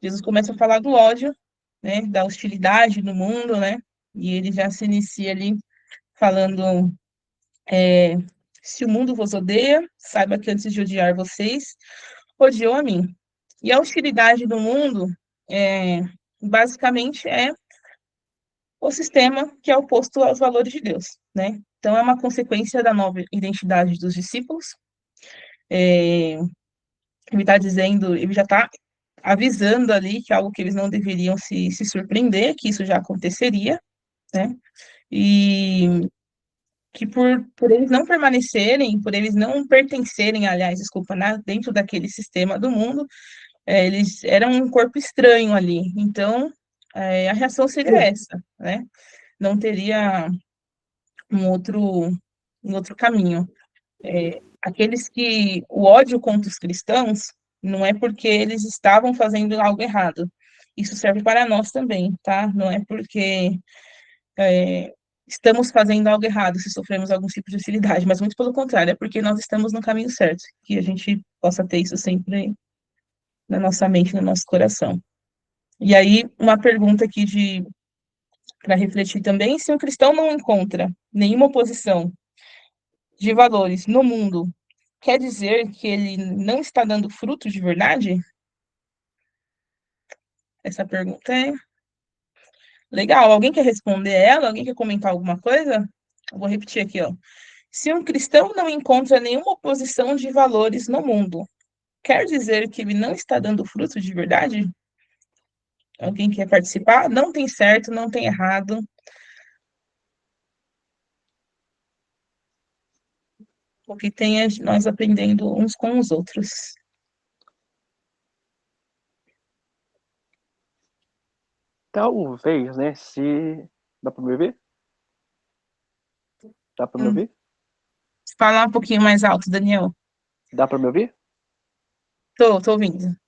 Jesus começa a falar do ódio, né, da hostilidade no mundo, né, e ele já se inicia ali falando, se o mundo vos odeia, saiba que antes de odiar vocês, odiou a mim. E a hostilidade do mundo, basicamente, é o sistema que é oposto aos valores de Deus, né? Então, é uma consequência da nova identidade dos discípulos. Ele está dizendo, ele já está avisando ali que é algo que eles não deveriam se surpreender, que isso já aconteceria, né? E que por eles não permanecerem, por eles não pertencerem, aliás, desculpa, dentro daquele sistema do mundo, eles eram um corpo estranho ali. Então, a reação seria essa, né? Não teria um outro caminho. Aqueles que o ódio contra os cristãos não é porque eles estavam fazendo algo errado. Isso serve para nós também, tá? Não é porque estamos fazendo algo errado se sofremos algum tipo de hostilidade, mas muito pelo contrário, é porque nós estamos no caminho certo, que a gente possa ter isso sempre na nossa mente, no nosso coração. E aí, uma pergunta aqui para refletir também: se um cristão não encontra nenhuma oposição de valores no mundo, quer dizer que ele não está dando fruto de verdade? Essa pergunta é legal. Alguém quer responder ela? Alguém quer comentar alguma coisa? Eu vou repetir aqui, ó. Se um cristão não encontra nenhuma oposição de valores no mundo, quer dizer que ele não está dando fruto de verdade? Alguém quer participar? Não tem certo, não tem errado. O que tem é nós aprendendo uns com os outros. Talvez, né? Se. Dá pra me ouvir? Dá pra me ouvir? Falar um pouquinho mais alto, Daniel. Dá pra me ouvir? Tô ouvindo.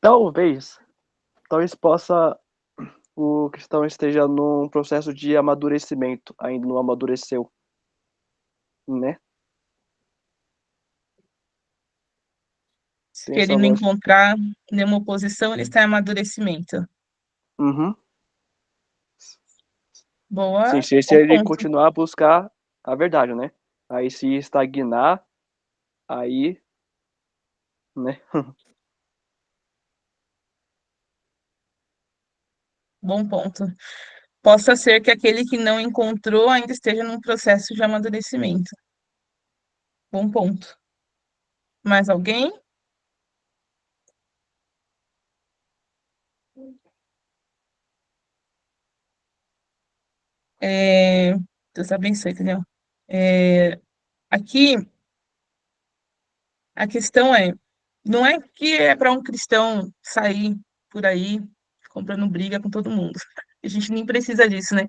Talvez possa o cristão esteja num processo de amadurecimento, ainda não amadureceu, né? Se Tem ele essa não lógica. encontrar nenhuma oposição, ele está em amadurecimento. Uhum. Sim, Boa, se bom ele ponto. continuar a buscar a verdade, né? Aí se estagnar, aí, né? Bom ponto. Possa ser que aquele que não encontrou ainda esteja num processo de amadurecimento. Bom ponto. Mais alguém? Deus abençoe, entendeu? Aqui, a questão não é que é para um cristão sair por aí comprando briga com todo mundo. A gente nem precisa disso, né?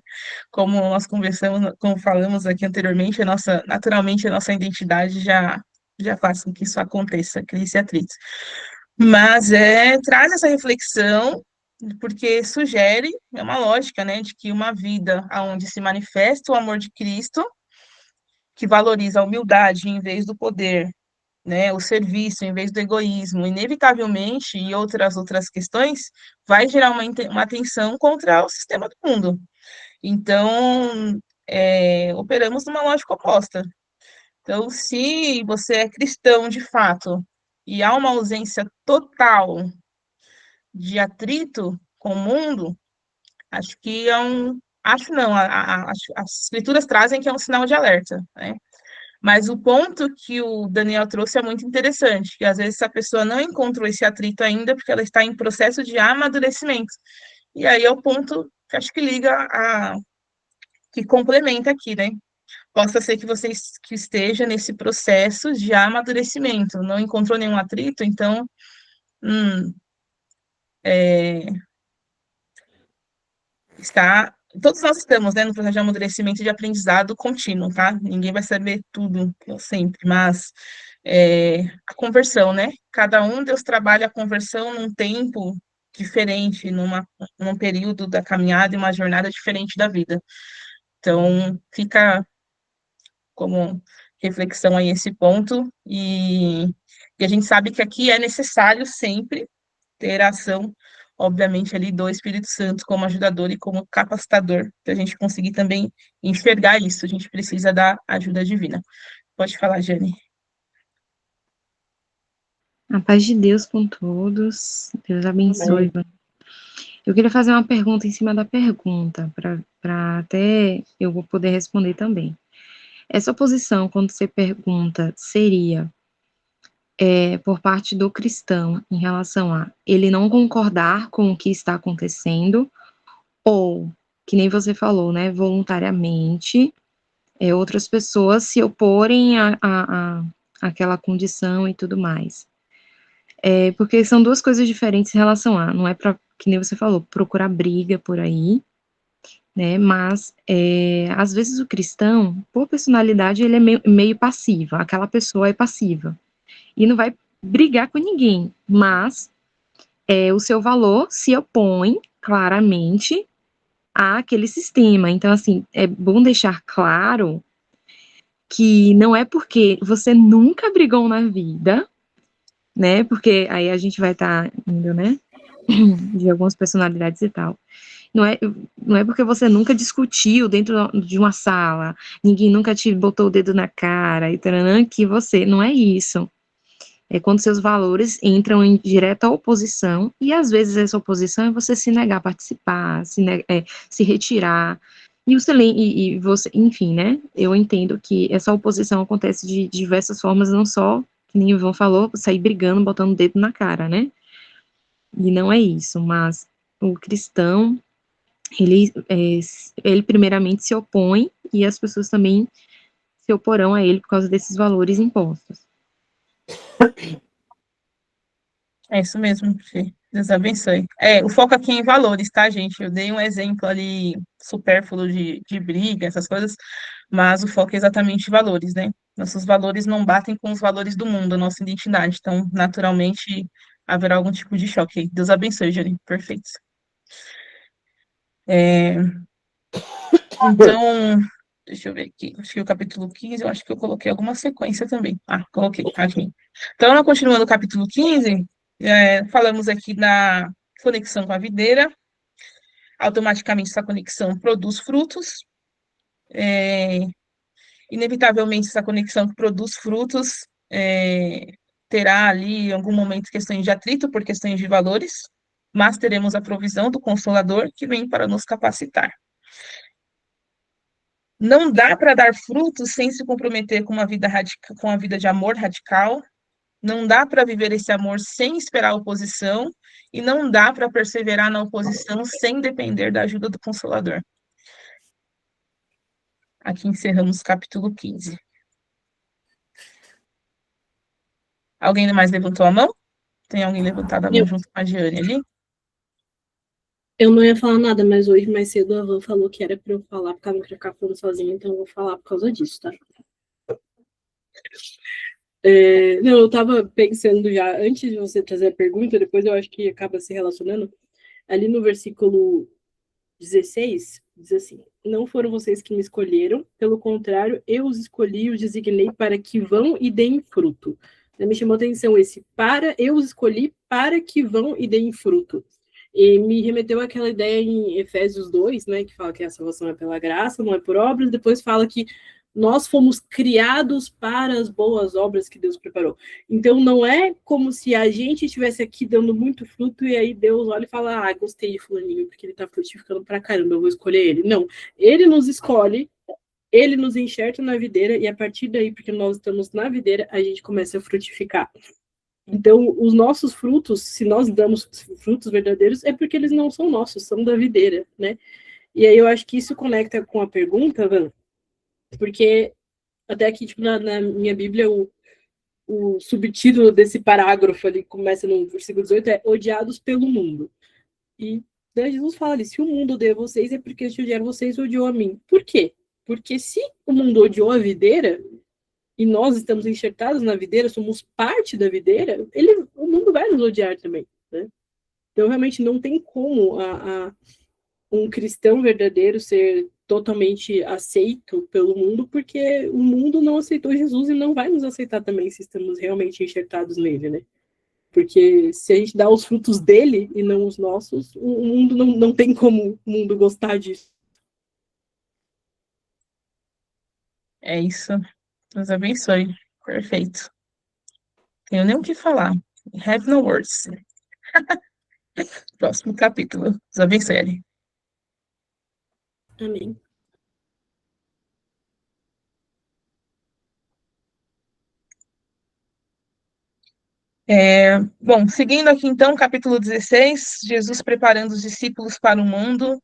Como nós conversamos, como falamos aqui anteriormente, naturalmente a nossa identidade já faz com que isso aconteça, crie esse atrito. Mas traz essa reflexão, porque sugere, é uma lógica, né, de que uma vida onde se manifesta o amor de Cristo, que valoriza a humildade em vez do poder, né, o serviço em vez do egoísmo, inevitavelmente, e outras questões, vai gerar uma tensão contra o sistema do mundo. Então, operamos numa lógica oposta. Então, se você é cristão de fato e há uma ausência total de atrito com o mundo, acho que acho não, as escrituras trazem que é um sinal de alerta, né? Mas o ponto que o Daniel trouxe é muito interessante, que às vezes a pessoa não encontrou esse atrito ainda porque ela está em processo de amadurecimento. E aí é o ponto que acho que que complementa aqui, né? Possa ser que você que esteja nesse processo de amadurecimento, não encontrou nenhum atrito, então é, todos nós estamos, né, no processo de amadurecimento e de aprendizado contínuo, tá? Ninguém vai saber tudo sempre, mas a conversão, né? Cada um, Deus trabalha a conversão num tempo diferente, num período da caminhada e uma jornada diferente da vida. Então, fica como reflexão aí esse ponto, e a gente sabe que aqui é necessário sempre ter a ação, obviamente, ali do Espírito Santo como ajudador e como capacitador, para a gente conseguir também enxergar isso. A gente precisa da ajuda divina. Pode falar, Jane. A paz de Deus com todos. Deus abençoe. Eu queria fazer uma pergunta em cima da pergunta, para até eu vou poder responder também. Essa oposição, quando você pergunta, seria por parte do cristão em relação a ele não concordar com o que está acontecendo, ou, que nem você falou, né, voluntariamente, outras pessoas se oporem a aquela condição e tudo mais. Porque são duas coisas diferentes em relação a, não é para, que nem você falou, procurar briga por aí, né, mas às vezes o cristão, por personalidade, ele é meio passivo, aquela pessoa é passiva, e não vai brigar com ninguém, mas o seu valor se opõe claramente àquele sistema. Então, assim, é bom deixar claro que não é porque você nunca brigou na vida, né, porque aí a gente vai estar indo, né, de algumas personalidades e tal. Não é porque você nunca discutiu dentro de uma sala, ninguém nunca te botou o dedo na cara, e taranã, que você, não é isso. É quando seus valores entram em direta oposição, e às vezes essa oposição é você se negar a participar, se retirar, e você, enfim, né, eu entendo que essa oposição acontece de diversas formas, não só, que nem o Ivan falou, sair brigando, botando o dedo na cara, né, e não é isso, mas o cristão, ele primeiramente se opõe, e as pessoas também se oporão a ele por causa desses valores impostos. É isso mesmo, Fê. Deus abençoe. O foco aqui é em valores, tá, gente? Eu dei um exemplo ali supérfluo de briga, essas coisas, mas o foco é exatamente em valores, né? Nossos valores não batem com os valores do mundo, a nossa identidade. Então, naturalmente, haverá algum tipo de choque. Deus abençoe, Jane. Perfeito. Então, deixa eu ver aqui. Acho que o capítulo 15, eu acho que eu coloquei alguma sequência também. Coloquei, aqui. Então, continuando o capítulo 15, falamos aqui da conexão com a videira. Automaticamente, essa conexão produz frutos. Inevitavelmente, essa conexão que produz frutos terá ali, em algum momento, questões de atrito por questões de valores. mas teremos a provisão do Consolador que vem para nos capacitar. Não dá para dar frutos sem se comprometer com a vida de amor radical, não dá para viver esse amor sem esperar oposição, e não dá para perseverar na oposição sem depender da ajuda do Consolador. Aqui encerramos o capítulo 15. Alguém mais levantou a mão? Tem alguém levantado a mão junto com a Giane ali? Eu não ia falar nada, mas hoje mais cedo a Van falou que era para eu falar, porque ela não queria ficar falando sozinha, então eu vou falar por causa disso, tá? Não, eu tava pensando já, antes de você trazer a pergunta, depois eu acho que acaba se relacionando, ali no versículo 16, diz assim: não foram vocês que me escolheram, pelo contrário, eu os escolhi e os designei para que vão e deem fruto. Me chamou a atenção eu os escolhi para que vão e deem fruto. E me remeteu àquela ideia em Efésios 2, né, que fala que a salvação é pela graça, não é por obras, depois fala que nós fomos criados para as boas obras que Deus preparou. Então, não é como se a gente estivesse aqui dando muito fruto e aí Deus olha e fala, gostei de fulaninho, porque ele tá frutificando pra caramba, eu vou escolher ele. Não, ele nos escolhe, ele nos enxerta na videira e a partir daí, porque nós estamos na videira, a gente começa a frutificar. Então, os nossos frutos, se nós damos frutos verdadeiros, é porque eles não são nossos, são da videira, né? E aí eu acho que isso conecta com a pergunta, Van, porque até aqui, tipo, na minha Bíblia, o subtítulo desse parágrafo ali, que começa no versículo 18, é odiados pelo mundo. E daí Jesus fala ali, se o mundo odeia vocês, é porque se odiar vocês, odiou a mim. Por quê? Porque se o mundo odiou a videira, e nós estamos enxertados na videira, somos parte da videira, o mundo vai nos odiar também, né? Então, realmente, não tem como um cristão verdadeiro ser totalmente aceito pelo mundo, porque o mundo não aceitou Jesus e não vai nos aceitar também se estamos realmente enxertados nele, né? Porque se a gente dá os frutos dele e não os nossos, o mundo não tem como o mundo gostar disso. É isso. Deus abençoe. Perfeito. Tenho nem o que falar. Have no words. Próximo capítulo. Deus abençoe. Amém. Bom, seguindo aqui então, capítulo 16, Jesus preparando os discípulos para o mundo,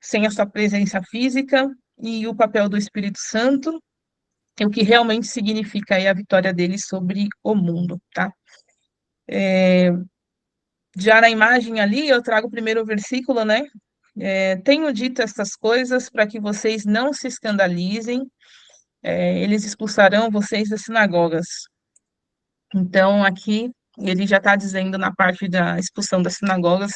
sem a sua presença física, e o papel do Espírito Santo, e o que realmente significa aí a vitória dele sobre o mundo, tá? Já na imagem ali, eu trago o primeiro versículo, né? Tenho dito estas coisas para que vocês não se escandalizem, eles expulsarão vocês das sinagogas. Então, aqui, ele já está dizendo na parte da expulsão das sinagogas,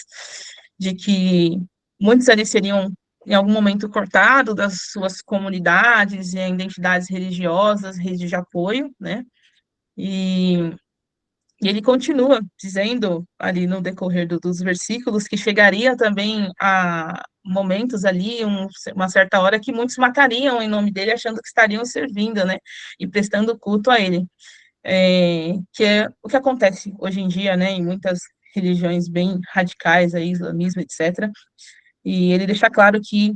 de que muitos ali seriam, em algum momento, cortados das suas comunidades e identidades religiosas, redes de apoio, né? E ele continua dizendo, ali no decorrer dos versículos, que chegaria também a momentos ali, uma certa hora, que muitos matariam em nome dele, achando que estariam servindo, né? E prestando culto a ele. Que é o que acontece hoje em dia, né, em muitas religiões bem radicais, aí, islamismo, etc. E ele deixa claro que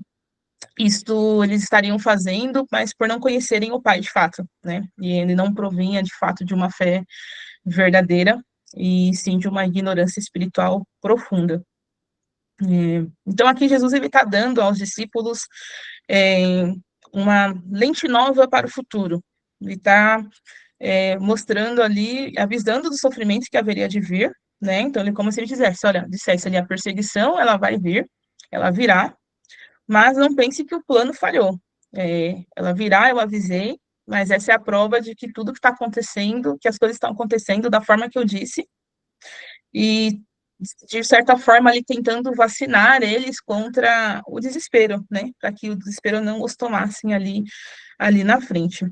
isto eles estariam fazendo, mas por não conhecerem o Pai de fato, né? E ele não provinha de fato de uma fé verdadeira, e sim de uma ignorância espiritual profunda. Então aqui Jesus está dando aos discípulos uma lente nova para o futuro. Ele está mostrando ali, avisando do sofrimento que haveria de vir, né? Então, ele como se ele dissesse ali, a perseguição, ela vai vir, ela virá, mas não pense que o plano falhou. Ela virá, eu avisei, mas essa é a prova de que tudo que está acontecendo, que as coisas estão acontecendo da forma que eu disse, e, de certa forma, ali tentando vacinar eles contra o desespero, né? Para que o desespero não os tomassem ali na frente.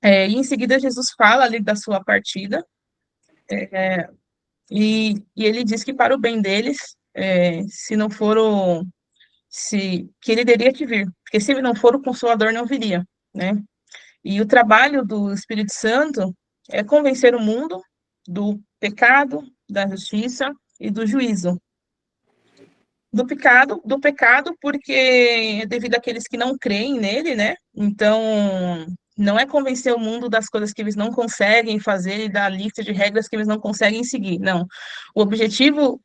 E em seguida Jesus fala ali da sua partida, e ele diz que para o bem deles, se não for que ele teria que vir, porque se ele não for, o Consolador não viria, né? E o trabalho do Espírito Santo é convencer o mundo do pecado, da justiça e do juízo, do pecado, porque devido àqueles que não creem nele, né? Então, não é convencer o mundo das coisas que eles não conseguem fazer e da lista de regras que eles não conseguem seguir, não. O objetivo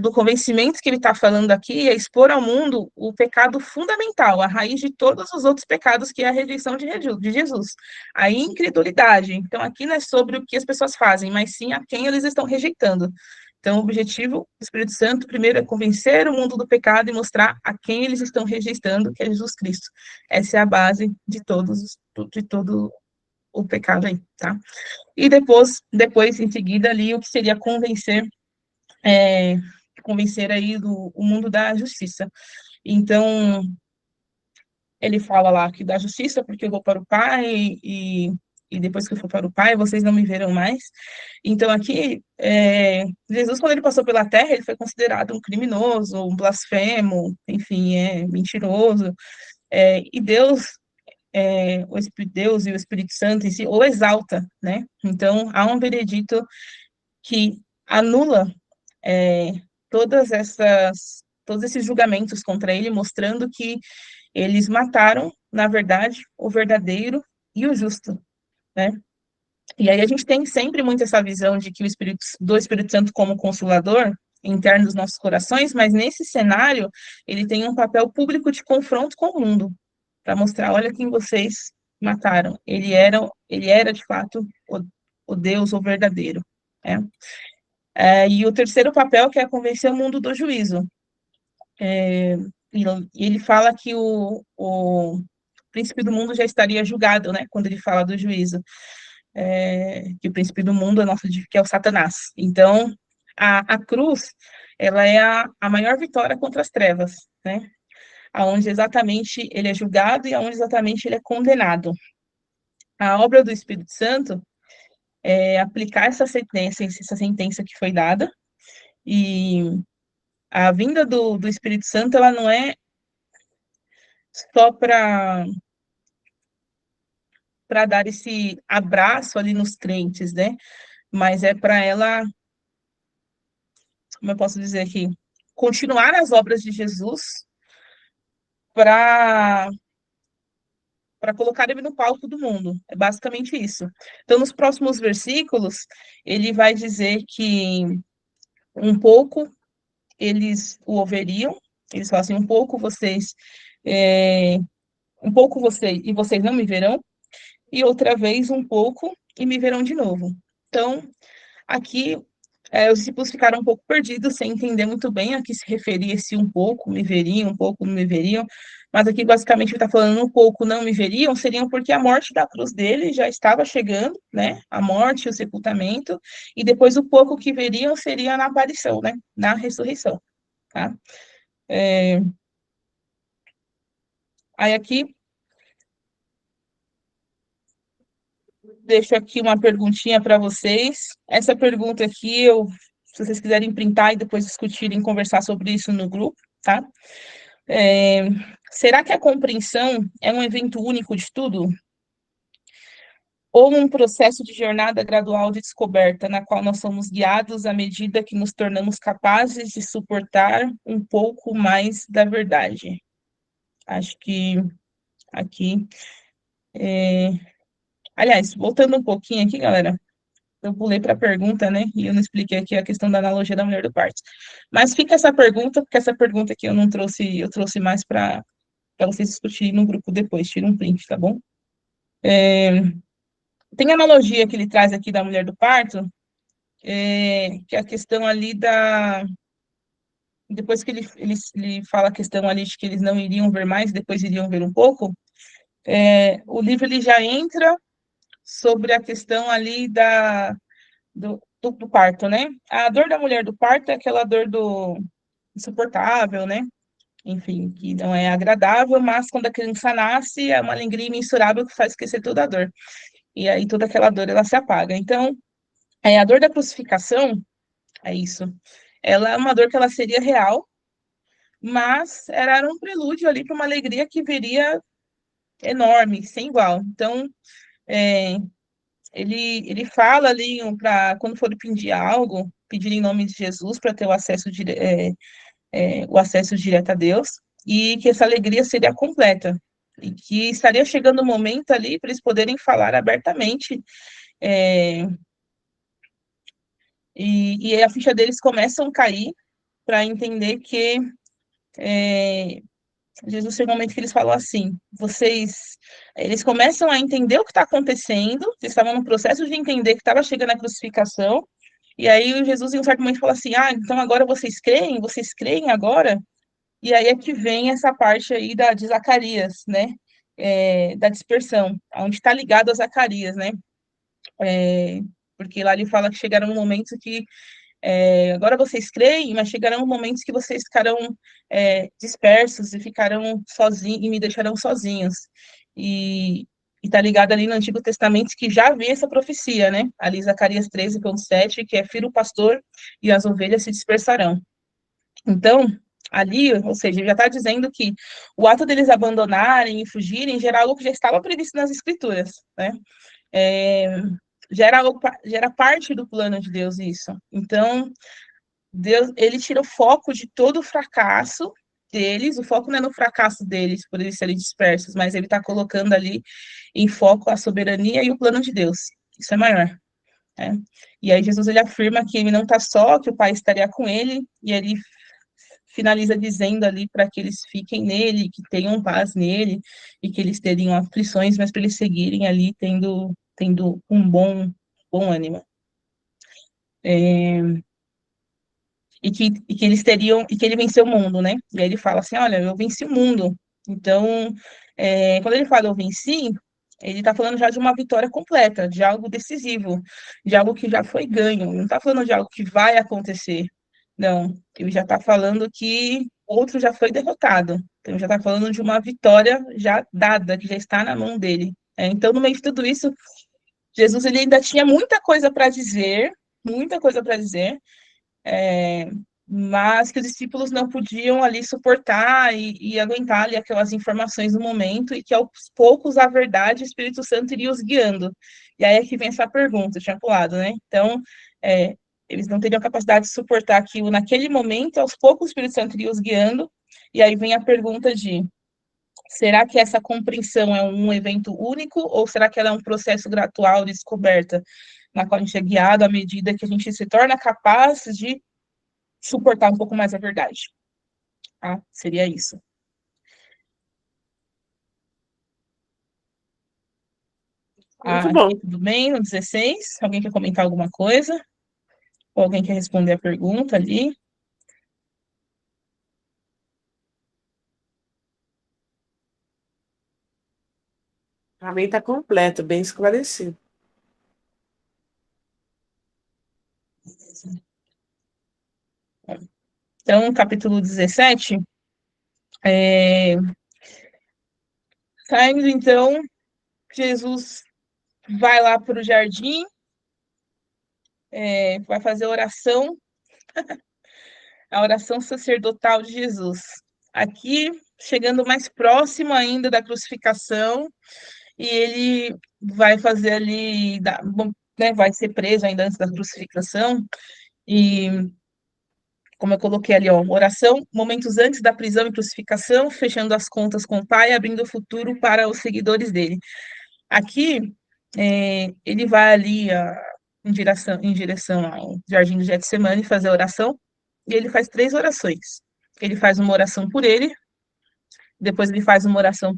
do convencimento que ele está falando aqui é expor ao mundo o pecado fundamental, a raiz de todos os outros pecados, que é a rejeição de Jesus, a incredulidade. Então, aqui não é sobre o que as pessoas fazem, mas sim a quem eles estão rejeitando. Então, o objetivo do Espírito Santo, primeiro, é convencer o mundo do pecado e mostrar a quem eles estão rejeitando, que é Jesus Cristo. Essa é a base de todo o pecado aí, tá? E depois, em seguida, ali, o que seria convencer aí o mundo da justiça. Então, ele fala lá que da justiça, porque eu vou para o Pai, e depois que eu for para o Pai, vocês não me verão mais. Então, aqui, Jesus, quando ele passou pela terra, ele foi considerado um criminoso, um blasfemo, enfim, mentiroso, e Deus, Deus e o Espírito Santo em si, o exalta, né? Então, há um veredito que anula todos esses julgamentos contra ele, mostrando que eles mataram, na verdade, o verdadeiro e o justo, né? E aí a gente tem sempre muito essa visão de que do Espírito Santo como consolador interno dos nossos corações, mas nesse cenário ele tem um papel público de confronto com o mundo, para mostrar, olha quem vocês mataram. Ele era de fato o Deus, o verdadeiro, né? E o terceiro papel, que é convencer o mundo do juízo. E ele fala que o príncipe do mundo já estaria julgado, né, quando ele fala do juízo. Que o príncipe do mundo que é o Satanás. Então, a cruz, ela é a maior vitória contra as trevas, né? Aonde exatamente ele é julgado e aonde exatamente ele é condenado. A obra do Espírito Santo é aplicar essa sentença que foi dada, e a vinda do Espírito Santo, ela não é só para dar esse abraço ali nos crentes, né? Mas é para ela, como eu posso dizer aqui, continuar as obras de Jesus para colocar ele no palco do mundo. É basicamente isso. Então, nos próximos versículos, ele vai dizer que um pouco eles o ouviriam, eles falam assim, um pouco vocês, e vocês não me verão, e outra vez um pouco, e me verão de novo. Então, aqui, os discípulos ficaram um pouco perdidos, sem entender muito bem a que se referia esse um pouco, me veriam, um pouco, não me veriam, mas aqui, basicamente, ele está falando um pouco, não me veriam, seriam porque a morte da cruz dele já estava chegando, né, a morte, o sepultamento, e depois o pouco que veriam seria na aparição, né, na ressurreição, tá? Aí aqui, deixo aqui uma perguntinha para vocês. Essa pergunta aqui, se vocês quiserem printar e depois discutirem, conversar sobre isso no grupo, tá? Será que a compreensão é um evento único de tudo? Ou um processo de jornada gradual de descoberta, na qual nós somos guiados à medida que nos tornamos capazes de suportar um pouco mais da verdade? Acho que aqui... Aliás, voltando um pouquinho aqui, galera, eu pulei para a pergunta, né? E eu não expliquei aqui a questão da analogia da mulher do parto. Mas fica essa pergunta, porque essa pergunta aqui eu trouxe mais para vocês discutirem no grupo depois. Tira um print, tá bom? Tem a analogia que ele traz aqui da mulher do parto, que é a questão ali depois que ele fala a questão ali de que eles não iriam ver mais, depois iriam ver um pouco, o livro ele já entra sobre a questão ali do parto, né? A dor da mulher do parto é aquela dor insuportável, né? Enfim, que não é agradável, mas quando a criança nasce, é uma alegria imensurável que faz esquecer toda a dor. E aí toda aquela dor, ela se apaga. Então, a dor da crucificação, é isso. Ela é uma dor que ela seria real, mas era um prelúdio ali para uma alegria que viria enorme, sem igual. Então, ele fala ali para quando for pedir algo, pedir em nome de Jesus para ter o acesso o acesso direto a Deus, e que essa alegria seria completa, e que estaria chegando o momento ali para eles poderem falar abertamente, e a ficha deles começam a cair para entender que Jesus chega um momento que eles falam assim, eles começam a entender o que está acontecendo, eles estavam no processo de entender que estava chegando a crucificação, e aí Jesus em um certo momento fala assim, então agora vocês creem? Vocês creem agora? E aí é que vem essa parte aí de Zacarias, né? Da dispersão, onde está ligado a Zacarias, né? Porque lá ele fala que chegaram momentos que agora vocês creem, mas chegarão momentos que vocês ficarão dispersos e ficarão sozinhos e me deixarão sozinhos. E está ligado ali no Antigo Testamento que já havia essa profecia, né? Ali Zacarias 13:7, que é filho o pastor e as ovelhas se dispersarão. Então, ali, ou seja, já está dizendo que o ato deles abandonarem e fugirem já era algo que já estava previsto nas Escrituras, né? Já era parte do plano de Deus isso. Então, Deus, ele tira o foco de todo o fracasso deles, o foco não é no fracasso deles, por eles serem dispersos, mas ele está colocando ali em foco a soberania e o plano de Deus. Isso é maior. Né? E aí Jesus, ele afirma que ele não está só, que o Pai estaria com ele, e ele finaliza dizendo ali para que eles fiquem nele, que tenham paz nele, e que eles teriam aflições, mas para eles seguirem ali tendo um bom ânimo. E que eles teriam, e que ele venceu o mundo, né? E aí ele fala assim, olha, eu venci o mundo. Então, quando ele fala eu venci, ele está falando já de uma vitória completa, de algo decisivo, de algo que já foi ganho, não está falando de algo que vai acontecer, não, ele já está falando que outro já foi derrotado, então já está falando de uma vitória já dada, que já está na mão dele. Então, no meio de tudo isso, Jesus ele ainda tinha muita coisa para dizer, mas que os discípulos não podiam ali suportar e aguentar ali aquelas informações no momento, e que aos poucos a verdade, o Espírito Santo iria os guiando. E aí é que vem essa pergunta, eu tinha pulado, né? Então, eles não teriam capacidade de suportar aquilo naquele momento, aos poucos o Espírito Santo iria os guiando, e aí vem a pergunta de, será que essa compreensão é um evento único, ou será que ela é um processo gradual de descoberta, na qual a gente é guiado à medida que a gente se torna capaz de suportar um pouco mais a verdade. Tá? Seria isso. Muito bom. Tudo bem? No 16, alguém quer comentar alguma coisa? Ou alguém quer responder a pergunta ali? Para mim está completo, bem esclarecido. Então, capítulo 17, saindo então, Jesus vai lá para o jardim, vai fazer oração, a oração sacerdotal de Jesus. Aqui, chegando mais próximo ainda da crucificação, e ele vai fazer ali, né, vai ser preso ainda antes da crucificação, e como eu coloquei ali, ó, oração, momentos antes da prisão e crucificação, fechando as contas com o Pai, abrindo o futuro para os seguidores dele. Aqui, ele vai ali em direção ao Jardim do Getsemane fazer a oração, e ele faz 3 orações. Ele faz uma oração por ele, depois ele faz uma oração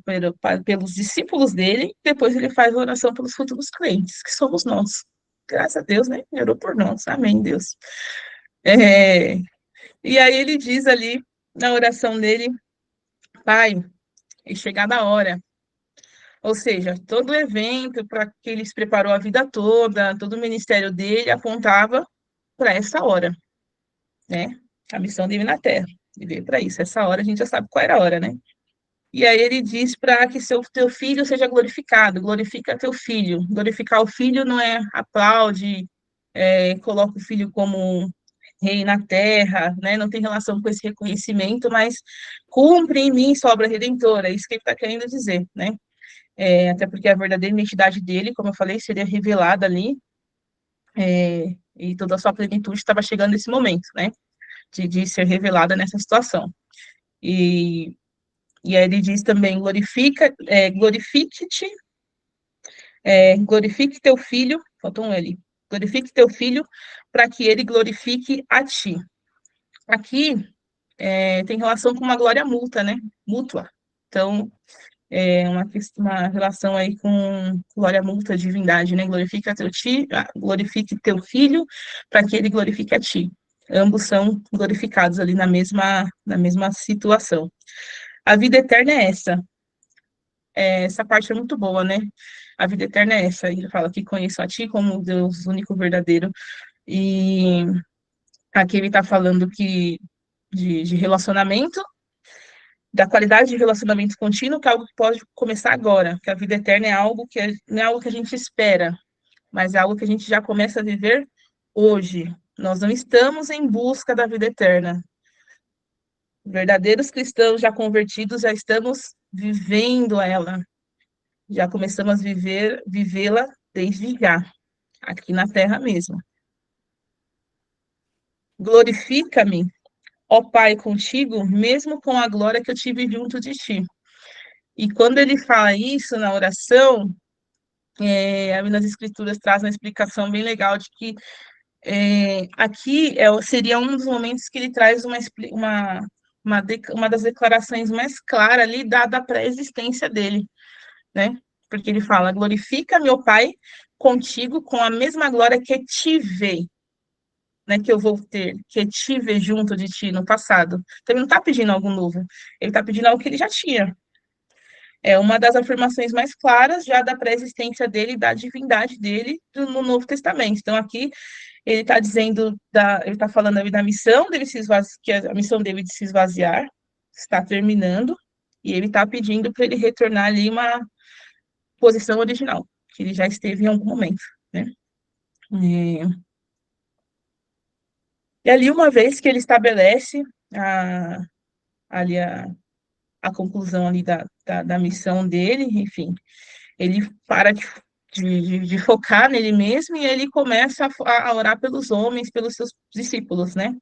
pelos discípulos dele, depois ele faz uma oração pelos futuros crentes, que somos nós. Graças a Deus, né? Ele orou por nós. Amém, Deus. E aí ele diz ali, na oração dele, Pai, é chegada a hora. Ou seja, todo o evento para que ele se preparou a vida toda, todo o ministério dele apontava para essa hora, né? A missão dele na Terra. Ele veio para isso. Essa hora a gente já sabe qual era a hora, né? E aí ele diz para que teu filho seja glorificado, glorifica teu filho. Glorificar o filho não é aplaude, coloca o filho como rei na terra, né? Não tem relação com esse reconhecimento, mas cumpre em mim sua obra redentora, é isso que ele está querendo dizer, né? Até porque a verdadeira identidade dele, como eu falei, seria revelada ali, e toda a sua plenitude estava chegando nesse momento, né? de ser revelada nessa situação. E aí ele diz também, glorifique-te, glorifique teu filho, faltou um L, glorifique teu filho, para que ele glorifique a ti. Aqui tem relação com uma glória mútua. Então, uma relação aí com glória mútua, divindade, né? Glorifique teu filho, para que ele glorifique a ti. Ambos são glorificados ali na mesma situação. A vida eterna é essa. Essa parte é muito boa, né? A vida eterna é essa. Ele fala que conheço a ti como Deus único verdadeiro. E aqui ele está falando de relacionamento, da qualidade de relacionamento contínuo, que é algo que pode começar agora, que a vida eterna é algo não é algo que a gente espera, mas é algo que a gente já começa a viver hoje. Nós não estamos em busca da vida eterna. Verdadeiros cristãos já convertidos, já estamos vivendo ela. Já começamos a vivê-la desde já, aqui na terra mesmo. Glorifica-me, ó Pai, contigo, mesmo com a glória que eu tive junto de ti. E quando ele fala isso na oração, nas Escrituras traz uma explicação bem legal de que aqui seria um dos momentos que ele traz uma das declarações mais claras ali da pré-existência dele, né? Porque ele fala, glorifica meu Pai contigo com a mesma glória que tive, né, que eu vou ter, que tive junto de ti no passado. Então, ele não está pedindo algo novo, ele está pedindo algo que ele já tinha. É uma das afirmações mais claras já da pré-existência dele, da divindade dele no Novo Testamento. Então, aqui, ele está dizendo, ele está falando ali da missão dele que a missão dele de se esvaziar está terminando, e ele está pedindo para ele retornar ali uma posição original, que ele já esteve em algum momento, né? E ali, uma vez que ele estabelece ali a conclusão ali da missão dele, enfim, ele para de focar nele mesmo e ele começa a orar pelos homens, pelos seus discípulos, né?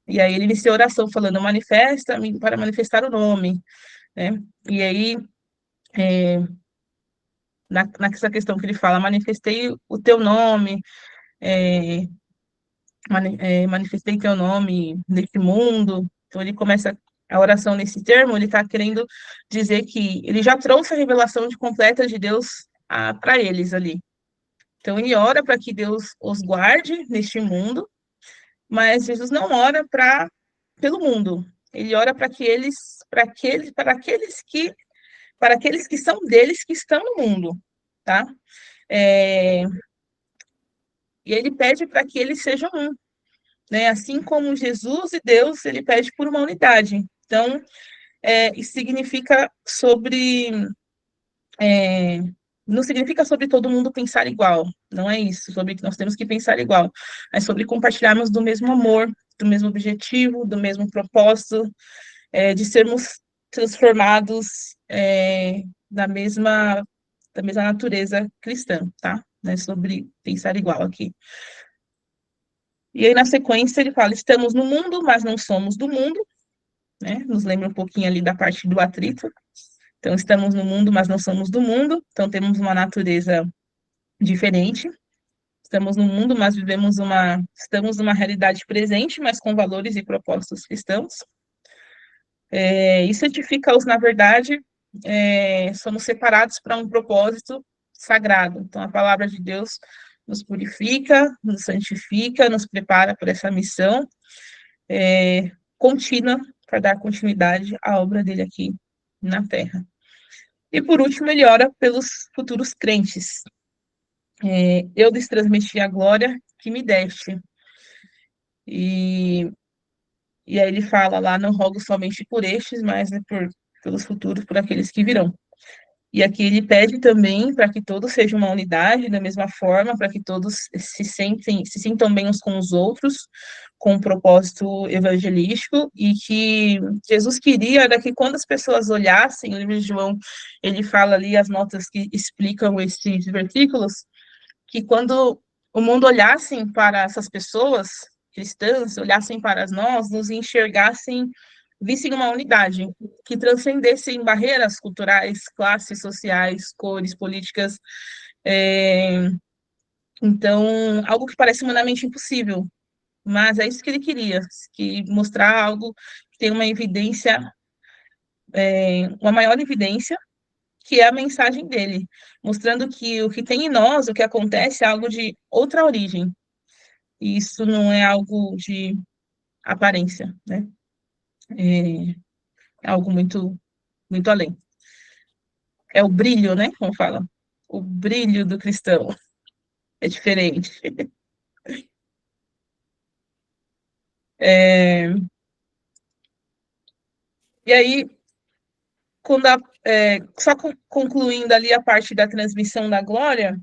E aí ele inicia a oração falando, manifesta-me para manifestar o nome, né? E aí, nessa questão que ele fala, manifestei o teu nome, manifestei teu nome neste mundo. Então ele começa a oração nesse termo, ele está querendo dizer que ele já trouxe a revelação completa de Deus para eles ali. Então ele ora para que Deus os guarde neste mundo, mas Jesus não ora pelo mundo. Ele ora para aqueles que são deles que estão no mundo, tá? E ele pede para que eles sejam um, né? Assim como Jesus e Deus, ele pede por uma unidade. Então, isso significa não significa sobre todo mundo pensar igual, não é isso, sobre que nós temos que pensar igual, é sobre compartilharmos do mesmo amor, do mesmo objetivo, do mesmo propósito, de sermos transformados da mesma natureza cristã, tá? Não é sobre pensar igual aqui. E aí, na sequência, ele fala, estamos no mundo, mas não somos do mundo, né? Nos lembra um pouquinho ali da parte do atrito. Então, estamos no mundo, mas não somos do mundo. Então, temos uma natureza diferente. Estamos no mundo, mas estamos numa realidade presente, mas com valores e propósitos cristãos. E certifica-os, na verdade, somos separados para um propósito sagrado. Então, a palavra de Deus nos purifica, nos santifica, nos prepara para essa missão contínua, para dar continuidade à obra dele aqui na Terra. E, por último, ele ora pelos futuros crentes. Eu lhes transmiti a glória que me deste. E aí ele fala lá, não rogo somente por estes, mas pelos futuros, por aqueles que virão. E aqui ele pede também para que todos sejam uma unidade, da mesma forma, para que todos se sintam bem uns com os outros, com um propósito evangelístico, e que Jesus queria era que quando as pessoas olhassem, o livro de João, ele fala ali as notas que explicam esses versículos, que quando o mundo olhasse para essas pessoas, cristãs olhassem para nós, nos enxergassem, vissem uma unidade, que transcendessem barreiras culturais, classes sociais, cores, políticas. Então, algo que parece humanamente impossível, mas é isso que ele queria, que mostrar algo que tem uma evidência, uma maior evidência, que é a mensagem dele, mostrando que o que tem em nós, o que acontece, é algo de outra origem. E isso não é algo de aparência, né? É algo muito, muito além. É o brilho, né? Como fala. O brilho do cristão é diferente. E aí, quando só concluindo ali a parte da transmissão da glória,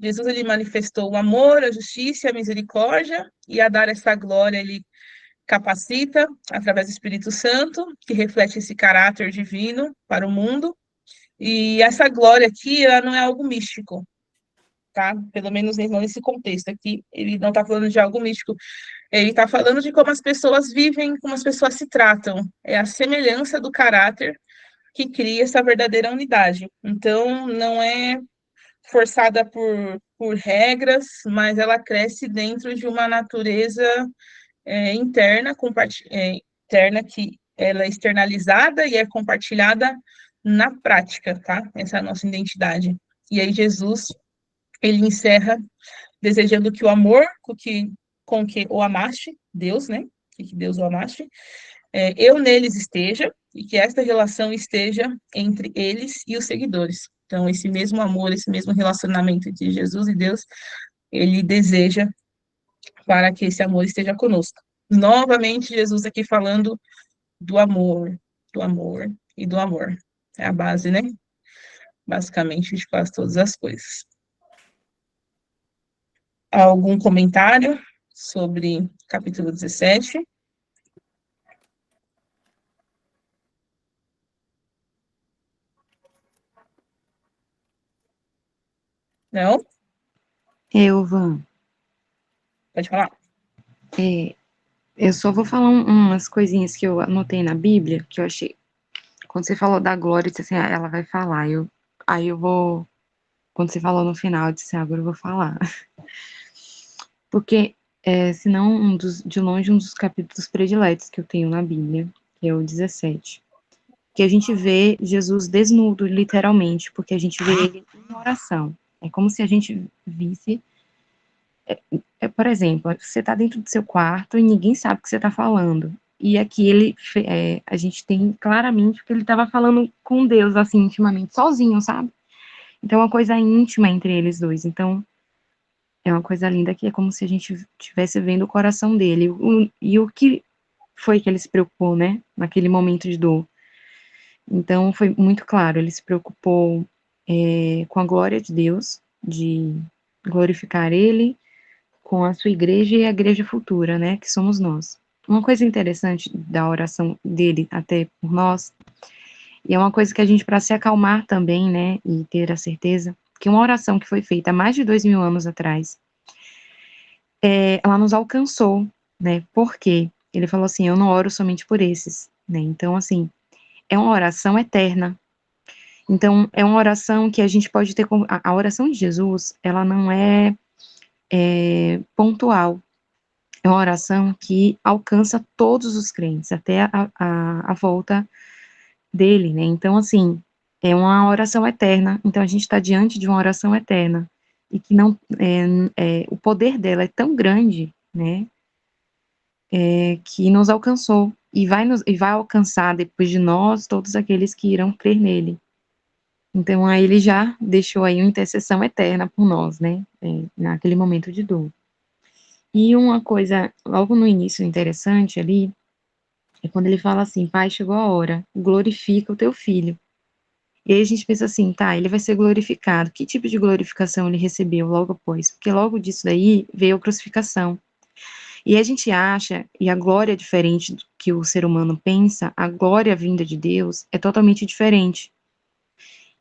Jesus ele manifestou o amor, a justiça e a misericórdia, e a dar essa glória ele capacita através do Espírito Santo, que reflete esse caráter divino para o mundo. E essa glória aqui, ela não é algo místico, tá? Pelo menos não nesse contexto aqui, ele não está falando de algo místico. Ele está falando de como as pessoas vivem, como as pessoas se tratam. É a semelhança do caráter que cria essa verdadeira unidade. Então, não é forçada por regras, mas ela cresce dentro de uma natureza interna, interna, que ela é externalizada e é compartilhada na prática, tá? Essa é a nossa identidade. E aí Jesus, ele encerra desejando que o amor com que o amaste, Deus, né? Que Deus o amaste, eu neles esteja, e que esta relação esteja entre eles e os seguidores. Então, esse mesmo amor, esse mesmo relacionamento entre Jesus e Deus, ele deseja para que esse amor esteja conosco. Novamente, Jesus aqui falando do amor e do amor. É a base, né? Basicamente, de quase todas as coisas. Algum comentário sobre capítulo 17? Não? Van. Pode falar. Eu só vou falar umas coisinhas que eu anotei na Bíblia, que eu achei. Quando você falou da glória, eu disse assim, ela vai falar. Aí eu vou. Quando você falou no final, eu disse, agora eu vou falar. Porque, senão, de longe, um dos capítulos prediletos que eu tenho na Bíblia, que é o 17. Que a gente vê Jesus desnudo, literalmente, porque a gente vê ele em oração. É como se a gente visse. Por exemplo, você está dentro do seu quarto e ninguém sabe o que você está falando. E aqui a gente tem claramente que ele estava falando com Deus, assim, intimamente, sozinho, sabe? Então, é uma coisa íntima entre eles dois. Então, é uma coisa linda que é como se a gente estivesse vendo o coração dele. E o que foi que ele se preocupou, né? Naquele momento de dor. Então, foi muito claro, ele se preocupou com a glória de Deus, de glorificar ele, com a sua igreja e a igreja futura, né, que somos nós. Uma coisa interessante da oração dele até por nós, e é uma coisa que a gente, para se acalmar também, né, e ter a certeza, que uma oração que foi feita há mais de 2000 anos atrás, ela nos alcançou, né, porque ele falou assim, eu não oro somente por esses, né, então, assim, é uma oração eterna. Então, é uma oração que a gente pode ter, a oração de Jesus, ela não é pontual. É uma oração que alcança todos os crentes, até a volta dele, né? Então, assim, é uma oração eterna. Então, a gente está diante de uma oração eterna. E que não, o poder dela é tão grande, né? Que nos alcançou. E vai alcançar, depois de nós, todos aqueles que irão crer nele. Então, aí ele já deixou aí uma intercessão eterna por nós, né? Naquele momento de dor. E uma coisa, logo no início, interessante ali, é quando ele fala assim, Pai, chegou a hora, glorifica o teu filho. E aí a gente pensa assim, tá, ele vai ser glorificado. Que tipo de glorificação ele recebeu logo após? Porque logo disso daí veio a crucificação. E a gente acha, e a glória é diferente do que o ser humano pensa, a glória vinda de Deus é totalmente diferente.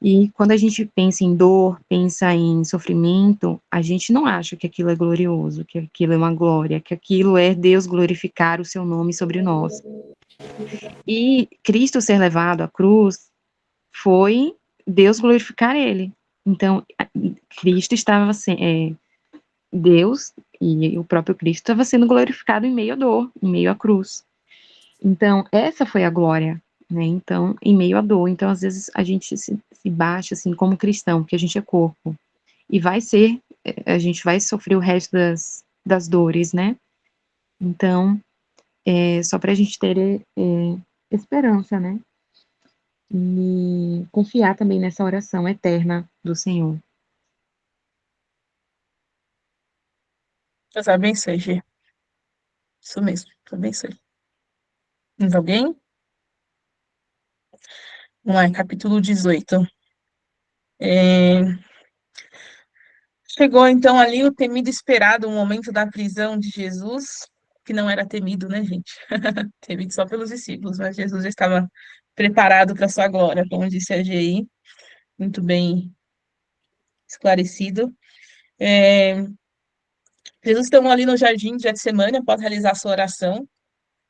E quando a gente pensa em dor, pensa em sofrimento, a gente não acha que aquilo é glorioso, que aquilo é uma glória, que aquilo é Deus glorificar o seu nome sobre nós. E Cristo ser levado à cruz foi Deus glorificar ele. Então, Cristo estava Deus e o próprio Cristo estava sendo glorificado em meio à dor, em meio à cruz. Então, essa foi a glória, né? Então, em meio à dor. Então, às vezes, a gente se baixa, assim, como cristão, porque a gente é corpo. E a gente vai sofrer o resto das dores, né? Então, só para a gente ter esperança, né? E confiar também nessa oração eterna do Senhor. Deus abençoe, Gê. Isso mesmo, Deus abençoe. Mais alguém? Vamos lá, capítulo 18. Chegou então ali o temido e esperado momento da prisão de Jesus, que não era temido, né, gente? Temido só pelos discípulos, mas Jesus já estava preparado para a sua glória, como disse a GI, muito bem esclarecido. Jesus estão ali no jardim de Getsemane após realizar sua oração.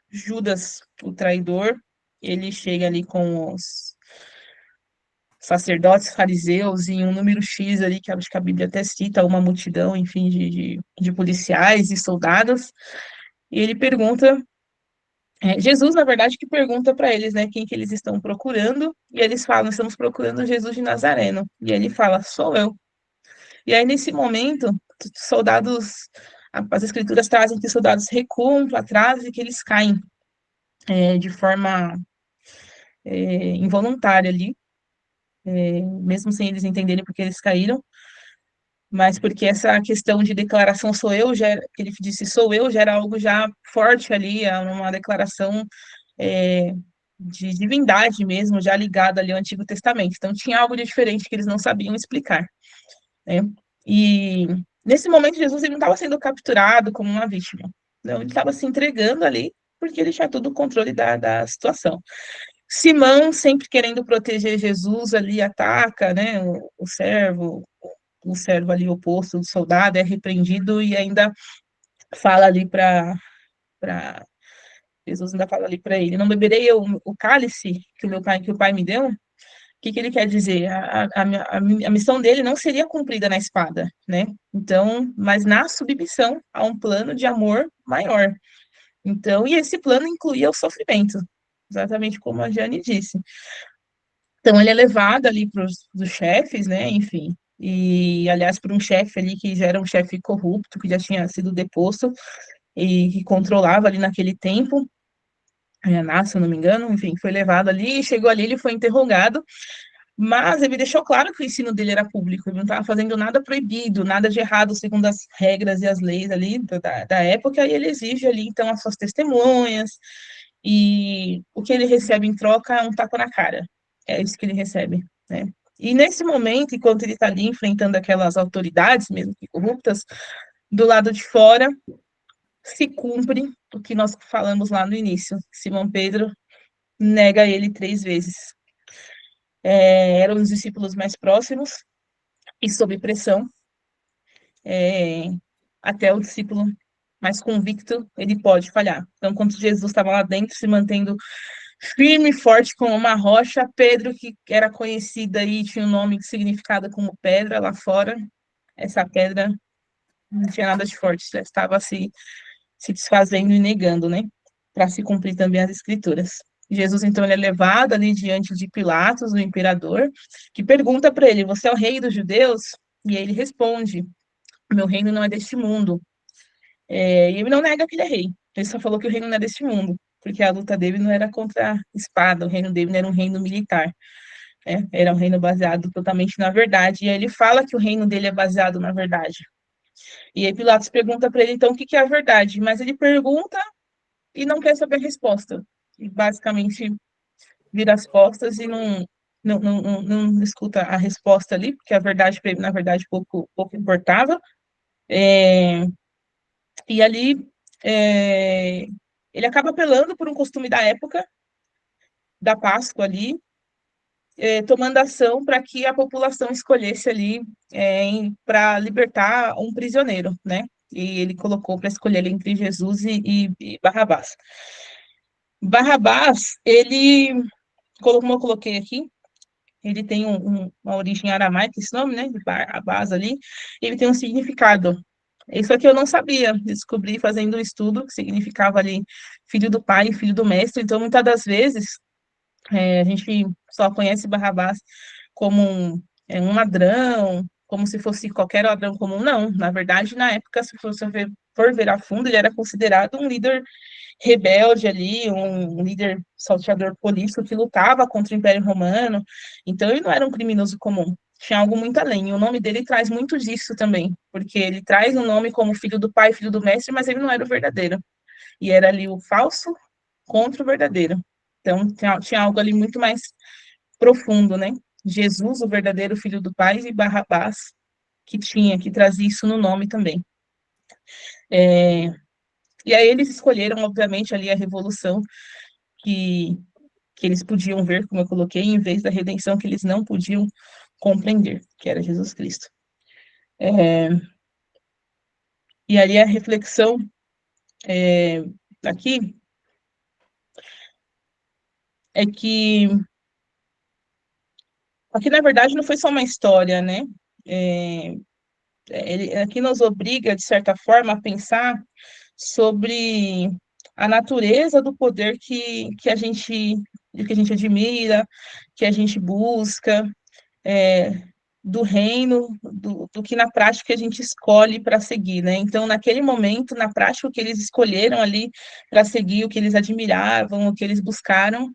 Judas, o traidor, ele chega ali com os sacerdotes, fariseus e um número X ali, que acho que a Bíblia até cita, uma multidão, enfim, de policiais e soldados, e ele pergunta, Jesus, na verdade, que pergunta para eles, né, quem que eles estão procurando, e eles falam, estamos procurando Jesus de Nazareno, e ele fala, sou eu. E aí, nesse momento, soldados, as escrituras trazem que os soldados recuam para trás e que eles caem de forma involuntária ali, mesmo sem eles entenderem porque eles caíram, mas porque essa questão de declaração sou eu, que ele disse sou eu, já era algo já forte ali, uma declaração de divindade mesmo, já ligada ali ao Antigo Testamento. Então tinha algo de diferente que eles não sabiam explicar, né? E nesse momento Jesus ele não estava sendo capturado como uma vítima, não, ele estava se entregando ali porque ele tinha todo o controle da situação. Simão, sempre querendo proteger Jesus, ali ataca, né, o servo ali oposto do soldado, é repreendido e ainda fala ali para Jesus ainda fala ali para ele, não beberei eu o cálice que o pai me deu? O que ele quer dizer? A missão dele não seria cumprida na espada, né? Então, mas na submissão a um plano de amor maior. Então, e esse plano incluía o sofrimento, exatamente como a Jane disse. Então, ele é levado ali para os chefes, né? Enfim. E, aliás, por um chefe ali que já era um chefe corrupto, que já tinha sido deposto e que controlava ali naquele tempo, Anás, se eu não me engano, enfim, foi levado ali, chegou ali, ele foi interrogado, mas ele deixou claro que o ensino dele era público, ele não estava fazendo nada proibido, nada de errado segundo as regras e as leis ali da época, e ele exige ali, então, as suas testemunhas, e o que ele recebe em troca é um tapa na cara, é isso que ele recebe, né? E nesse momento, enquanto ele está ali enfrentando aquelas autoridades, mesmo que corruptas, do lado de fora, se cumpre o que nós falamos lá no início, Simão Pedro nega ele 3 vezes. Eram os discípulos mais próximos e sob pressão, até o discípulo mais convicto, ele pode falhar. Então, quando Jesus estava lá dentro, se mantendo firme e forte como uma rocha, Pedro, que era conhecida e tinha um nome significado como pedra lá fora, essa pedra não tinha nada de forte, já estava se desfazendo e negando, né? Para se cumprir também as escrituras. Jesus, então, ele é levado ali diante de Pilatos, o imperador, que pergunta para ele, você é o rei dos judeus? E ele responde, meu reino não é deste mundo. E ele não nega que ele é rei, ele só falou que o reino não é deste mundo, porque a luta dele não era contra a espada, o reino dele não era um reino militar, né? Era um reino baseado totalmente na verdade, e aí ele fala que o reino dele é baseado na verdade. E aí Pilatos pergunta para ele, então, o que é a verdade? Mas ele pergunta e não quer saber a resposta. E basicamente vira as costas e não escuta a resposta ali, porque a verdade para ele, na verdade, pouco importava. E ali ele acaba apelando por um costume da época, da Páscoa ali, tomando ação para que a população escolhesse ali para libertar um prisioneiro, né? E ele colocou para escolher ali entre Jesus e Barrabás. Barrabás, ele, como eu coloquei aqui, ele tem uma origem aramaica, esse nome, né, de Barrabás ali, ele tem um significado. Isso aqui eu não sabia, descobri fazendo um estudo que significava ali filho do pai e filho do mestre. Então, muitas das vezes, a gente só conhece Barrabás como um ladrão, como se fosse qualquer ladrão comum. Não, na verdade, na época, se você for ver a fundo, ele era considerado um líder rebelde ali, um líder salteador político que lutava contra o Império Romano. Então, ele não era um criminoso comum. Tinha algo muito além. E o nome dele traz muito disso também, porque ele traz um nome como filho do pai, filho do mestre, mas ele não era o verdadeiro. E era ali o falso contra o verdadeiro. Então, tinha algo ali muito mais profundo, né? Jesus, o verdadeiro filho do pai, e Barrabás, que trazia isso no nome também. E aí eles escolheram, obviamente, ali a revolução que eles podiam ver, como eu coloquei, em vez da redenção que eles não podiam compreender, que era Jesus Cristo. E ali a reflexão aqui é que aqui, na verdade, não foi só uma história, né? Ele aqui nos obriga, de certa forma, a pensar sobre a natureza do poder que a gente admira, que a gente busca, do reino, do que na prática a gente escolhe para seguir, né? Então, naquele momento, na prática, o que eles escolheram ali para seguir, o que eles admiravam, o que eles buscaram,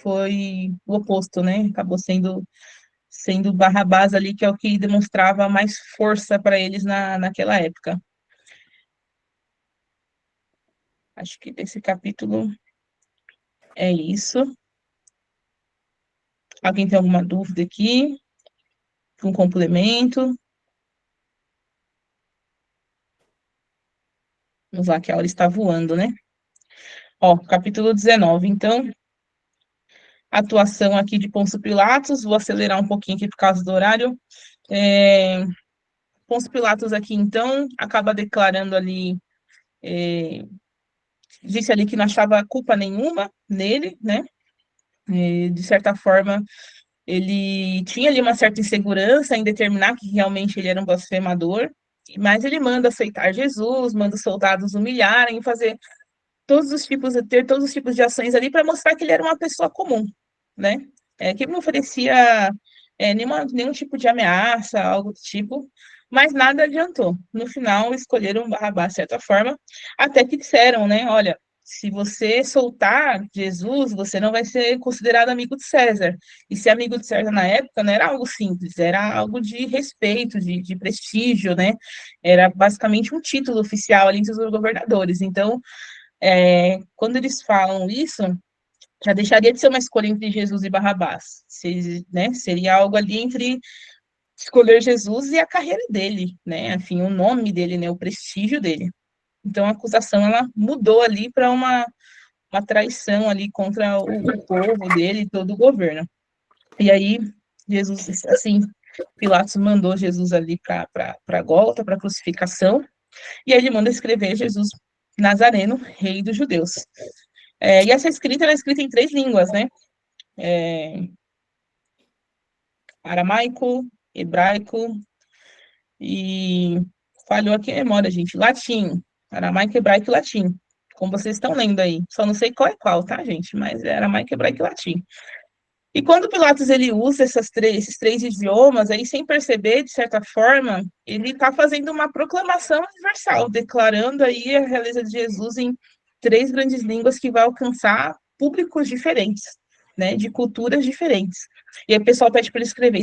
foi o oposto, né? Acabou sendo Barrabás ali, que é o que demonstrava mais força para eles naquela época. Acho que desse capítulo é isso. Alguém tem alguma dúvida aqui? Um complemento? Vamos lá, que a hora está voando, né? Ó, capítulo 19. Então, atuação aqui de Pôncio Pilatos. Vou acelerar um pouquinho aqui por causa do horário. Pôncio Pilatos aqui, então, acaba declarando ali, disse ali que não achava culpa nenhuma nele, né? De certa forma, ele tinha ali uma certa insegurança em determinar que realmente ele era um blasfemador, mas ele manda aceitar Jesus, manda os soldados humilharem, ter todos os tipos de ações ali para mostrar que ele era uma pessoa comum, né? Que não oferecia nenhum tipo de ameaça, algo do tipo, mas nada adiantou. No final, escolheram Barrabás de certa forma, até que disseram, né? Olha, se você soltar Jesus, você não vai ser considerado amigo de César. E ser amigo de César na época não era algo simples, era algo de respeito, de prestígio, né? Era basicamente um título oficial ali entre os governadores. Então, quando eles falam isso, já deixaria de ser uma escolha entre Jesus e Barrabás, né? Seria algo ali entre escolher Jesus e a carreira dele, né? Enfim, o nome dele, né? O prestígio dele. Então, a acusação, ela mudou ali para uma traição ali contra o povo dele e todo o governo. E aí, Jesus, assim, Pilatos mandou Jesus ali para Gólgota, para crucificação, e aí ele manda escrever Jesus Nazareno, rei dos judeus. E essa escrita, ela é escrita em 3 línguas, né? Aramaico, hebraico e falhou aqui a memória, gente. Latim, aramaico, hebraico e latim. Como vocês estão lendo aí. Só não sei qual é qual, tá, gente? Mas é aramaico, hebraico e latim. E quando Pilatos ele usa esses três idiomas, aí sem perceber, de certa forma, ele está fazendo uma proclamação universal, declarando aí a realeza de Jesus em 3 grandes línguas que vai alcançar públicos diferentes, né, de culturas diferentes. E aí o pessoal pede para ele escrever.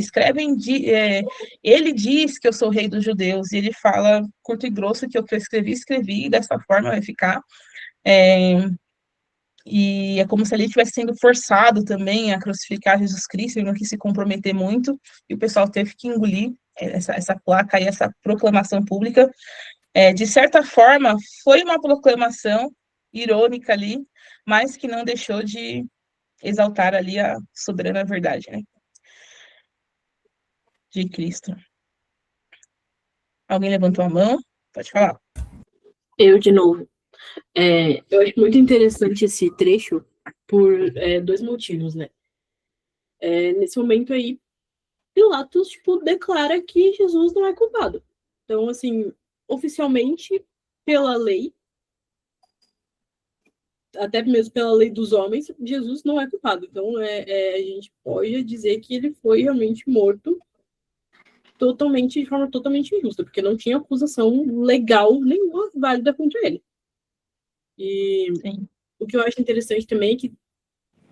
Ele diz que eu sou o rei dos judeus, e ele fala curto e grosso que o que eu escrevi, e dessa forma vai ficar. E é como se ele estivesse sendo forçado também a crucificar Jesus Cristo, ele não quis se comprometer muito, e o pessoal teve que engolir essa placa e essa proclamação pública. De certa forma, foi uma proclamação irônica ali, mas que não deixou de exaltar ali a soberana verdade, né, de Cristo. Alguém levantou a mão? Pode falar. Eu, de novo. Eu acho muito interessante esse trecho por dois motivos, né? Nesse momento aí, Pilatos, tipo, declara que Jesus não é culpado. Então, assim, oficialmente, pela lei, até mesmo pela lei dos homens, Jesus não é culpado. Então, a gente pode dizer que ele foi realmente morto de forma totalmente injusta, porque não tinha acusação legal nenhuma válida contra ele. E Sim. o que eu acho interessante também é que,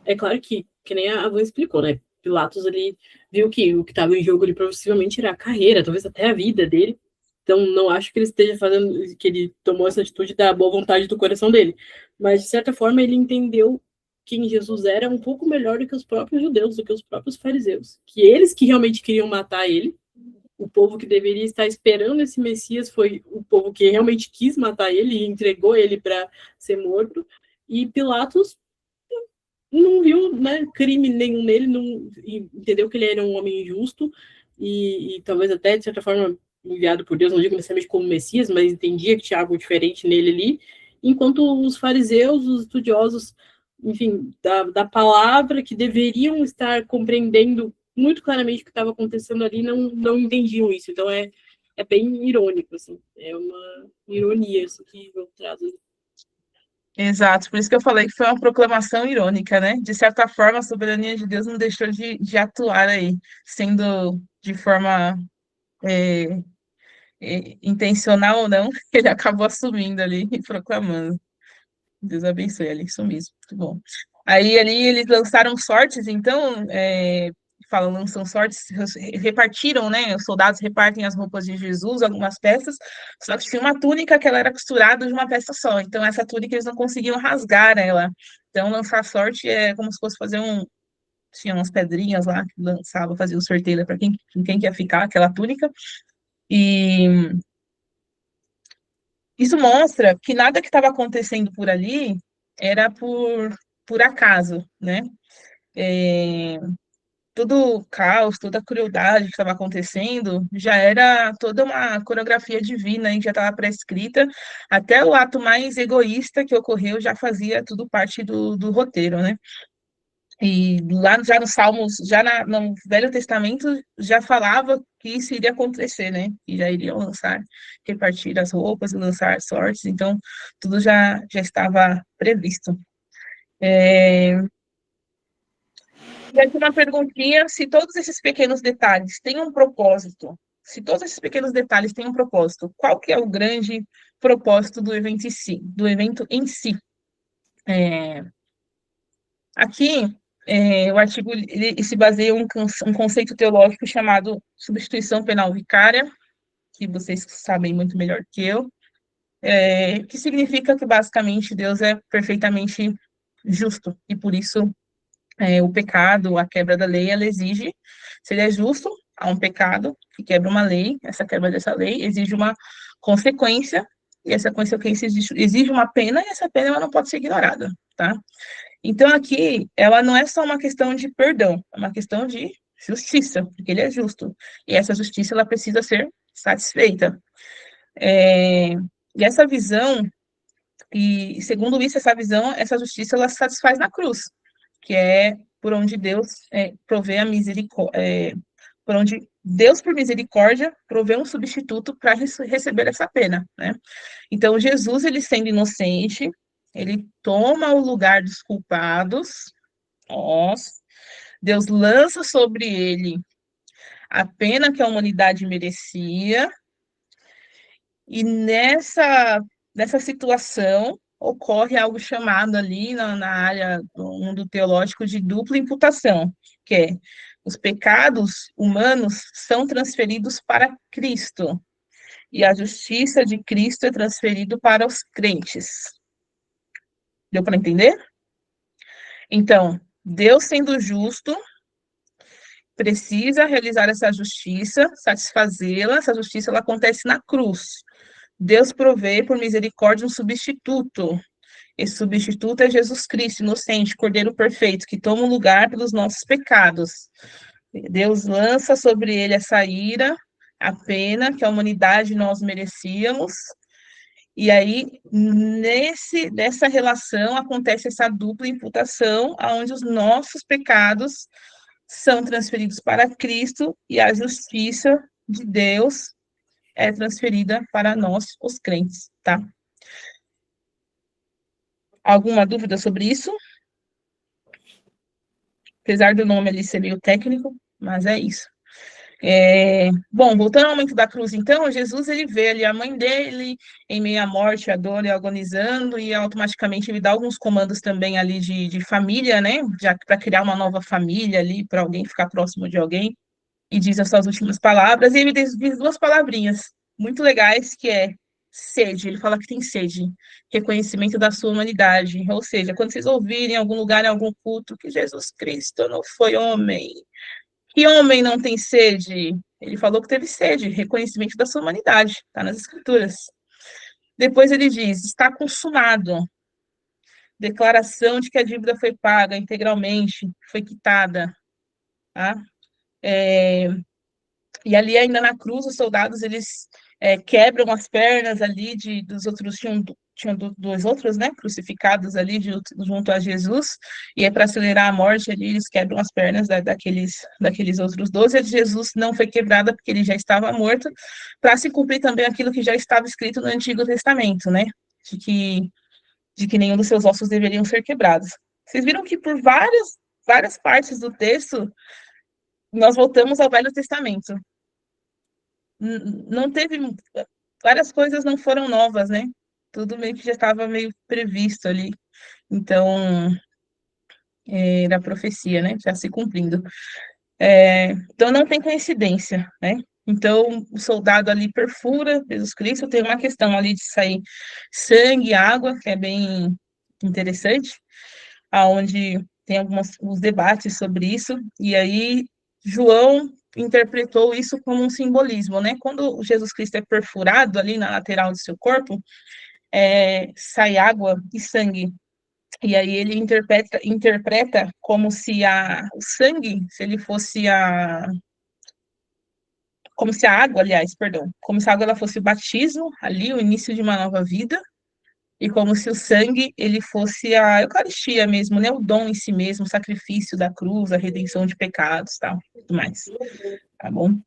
é claro que nem a Van explicou, né? Pilatos ali viu que o que estava em jogo ali possivelmente era a carreira, talvez até a vida dele. Então, não acho que ele esteja fazendo, que ele tomou essa atitude da boa vontade do coração dele. Mas, de certa forma, ele entendeu quem Jesus era um pouco melhor do que os próprios judeus, do que os próprios fariseus. Que eles que realmente queriam matar ele, o povo que deveria estar esperando esse Messias foi o povo que realmente quis matar ele e entregou ele para ser morto. E Pilatos não viu, né, crime nenhum nele, não entendeu que ele era um homem injusto e talvez até, de certa forma, enviado por Deus, não digo necessariamente como Messias, mas entendia que tinha algo diferente nele ali, enquanto os fariseus, os estudiosos, enfim, da palavra, que deveriam estar compreendendo muito claramente o que estava acontecendo ali, não entendiam isso. Então é bem irônico, assim, é uma ironia isso que eu trago. Exato, por isso que eu falei que foi uma proclamação irônica, né? De certa forma, a soberania de Deus não deixou de atuar aí, sendo de forma intencional ou não, ele acabou assumindo ali e proclamando. Deus abençoe ali, isso mesmo, muito bom. Aí ali eles lançaram sortes, então, falam, lançam sortes, repartiram, né? Os soldados repartem as roupas de Jesus, algumas peças, só que tinha uma túnica que ela era costurada de uma peça só, então essa túnica eles não conseguiam rasgar ela. Então, lançar sorte é como se fosse fazer tinha umas pedrinhas lá que lançava, fazia o sorteio para quem quer ficar, aquela túnica. E isso mostra que nada que estava acontecendo por ali era por acaso, né? É, todo o caos, toda a crueldade que estava acontecendo já era toda uma coreografia divina e já estava prescrita. Até o ato mais egoísta que ocorreu já fazia tudo parte do roteiro, né? E lá já nos Salmos, no Velho Testamento, já falava que isso iria acontecer, né? Que já iriam repartir as roupas e lançar sortes, então tudo já estava previsto. E aqui uma perguntinha, se todos esses pequenos detalhes têm um propósito, se todos esses pequenos detalhes têm um propósito, qual que é o grande propósito do evento em si? Aqui, o artigo ele se baseia em um conceito teológico chamado substituição penal vicária, que vocês sabem muito melhor que eu, que significa que, basicamente, Deus é perfeitamente justo, e por isso o pecado, a quebra da lei, ela exige, se ele é justo, há um pecado que quebra uma lei, essa quebra dessa lei exige uma consequência, e essa consequência exige uma pena, e essa pena ela não pode ser ignorada, tá? Então, aqui, ela não é só uma questão de perdão, é uma questão de justiça, porque ele é justo. E essa justiça, ela precisa ser satisfeita. E essa visão, e segundo isso, essa justiça, ela se satisfaz na cruz, que é por onde Deus provê a misericórdia, por onde Deus, por misericórdia, provê um substituto para receber essa pena, né? Então, Jesus, ele sendo inocente, ele toma o lugar dos culpados, Deus lança sobre ele a pena que a humanidade merecia, e nessa situação ocorre algo chamado ali na área do mundo teológico de dupla imputação, que é os pecados humanos são transferidos para Cristo, e a justiça de Cristo é transferida para os crentes. Deu para entender? Então, Deus sendo justo, precisa realizar essa justiça, satisfazê-la, essa justiça ela acontece na cruz. Deus provê por misericórdia um substituto. Esse substituto é Jesus Cristo, inocente, Cordeiro perfeito, que toma o lugar pelos nossos pecados. Deus lança sobre ele essa ira, a pena que a humanidade nós merecíamos. E aí, nessa relação, acontece essa dupla imputação, onde os nossos pecados são transferidos para Cristo e a justiça de Deus é transferida para nós, os crentes, tá? Alguma dúvida sobre isso? Apesar do nome ali ser meio técnico, mas é isso. Bom, voltando ao momento da cruz, então, Jesus, ele vê ali a mãe dele em meio à morte, à dor e agonizando, e automaticamente ele dá alguns comandos também ali de família, né, para criar uma nova família ali, para alguém ficar próximo de alguém, e diz as suas últimas palavras, e ele diz duas palavrinhas muito legais, que é sede, ele fala que tem sede, reconhecimento da sua humanidade, ou seja, quando vocês ouvirem em algum lugar, em algum culto, que Jesus Cristo não foi homem, que homem não tem sede? Ele falou que teve sede, reconhecimento da sua humanidade, está nas Escrituras. Depois ele diz, está consumado, declaração de que a dívida foi paga integralmente, foi quitada, tá? E ali ainda na cruz, os soldados, eles quebram as pernas ali dos outros, tinham dois outros, né, crucificados ali junto a Jesus, e é para acelerar a morte ali, eles quebram as pernas daqueles outros 12, e Jesus não foi quebrada porque ele já estava morto, para se cumprir também aquilo que já estava escrito no Antigo Testamento, né, de que nenhum dos seus ossos deveriam ser quebrados. Vocês viram que por várias partes do texto, nós voltamos ao Velho Testamento. Não teve, várias coisas não foram novas, né? Tudo meio que já estava meio previsto ali. Então, era profecia, né? Já se cumprindo. Então, não tem coincidência, né? Então, o soldado ali perfura Jesus Cristo, tem uma questão ali de sair sangue, água, que é bem interessante, aonde tem alguns debates sobre isso, e aí João interpretou isso como um simbolismo, né? Quando Jesus Cristo é perfurado ali na lateral do seu corpo, sai água e sangue. E aí ele interpreta como se o sangue, se ele fosse como se a água, aliás, perdão, como se a água ela fosse o batismo ali, o início de uma nova vida, e como se o sangue ele fosse a Eucaristia mesmo, né? O dom em si mesmo, o sacrifício da cruz, a redenção de pecados, tal, tudo mais, tá bom?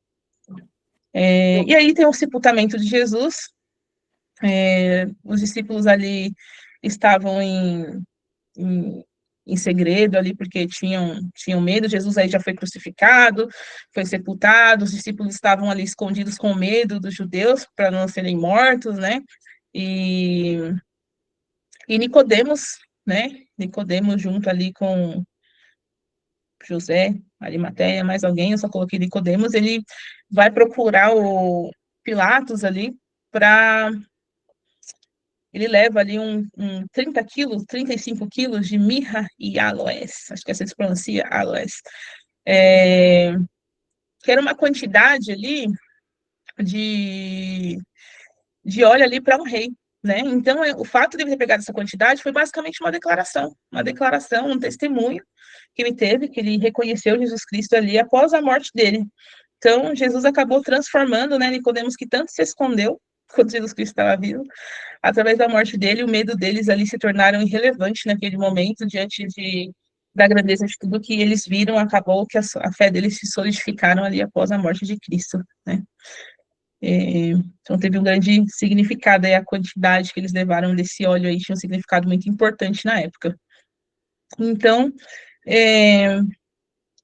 E aí tem o sepultamento de Jesus. Os discípulos ali estavam em segredo ali, porque tinham medo. Jesus aí já foi crucificado, foi sepultado, os discípulos estavam ali escondidos com medo dos judeus, para não serem mortos, né? E Nicodemos, né? Nicodemos junto ali com José, Arimateia, mais alguém, eu só coloquei Nicodemos, ele vai procurar o Pilatos ali para... Ele leva ali 30 quilos, 35 quilos de mirra e aloés, acho que assim se pronuncia, aloés, que era uma quantidade ali de óleo ali para um rei, né? Então, o fato de ele ter pegado essa quantidade foi basicamente uma declaração, um testemunho que ele teve, que ele reconheceu Jesus Cristo ali após a morte dele. Então, Jesus acabou transformando, né, Nicodemos, que tanto se escondeu quando Jesus Cristo estava vivo, através da morte dele, o medo deles ali se tornaram irrelevante naquele momento, diante da grandeza de tudo que eles viram, acabou que a fé deles se solidificaram ali após a morte de Cristo, né? Então teve um grande significado aí, a quantidade que eles levaram desse óleo aí tinha um significado muito importante na época. Então,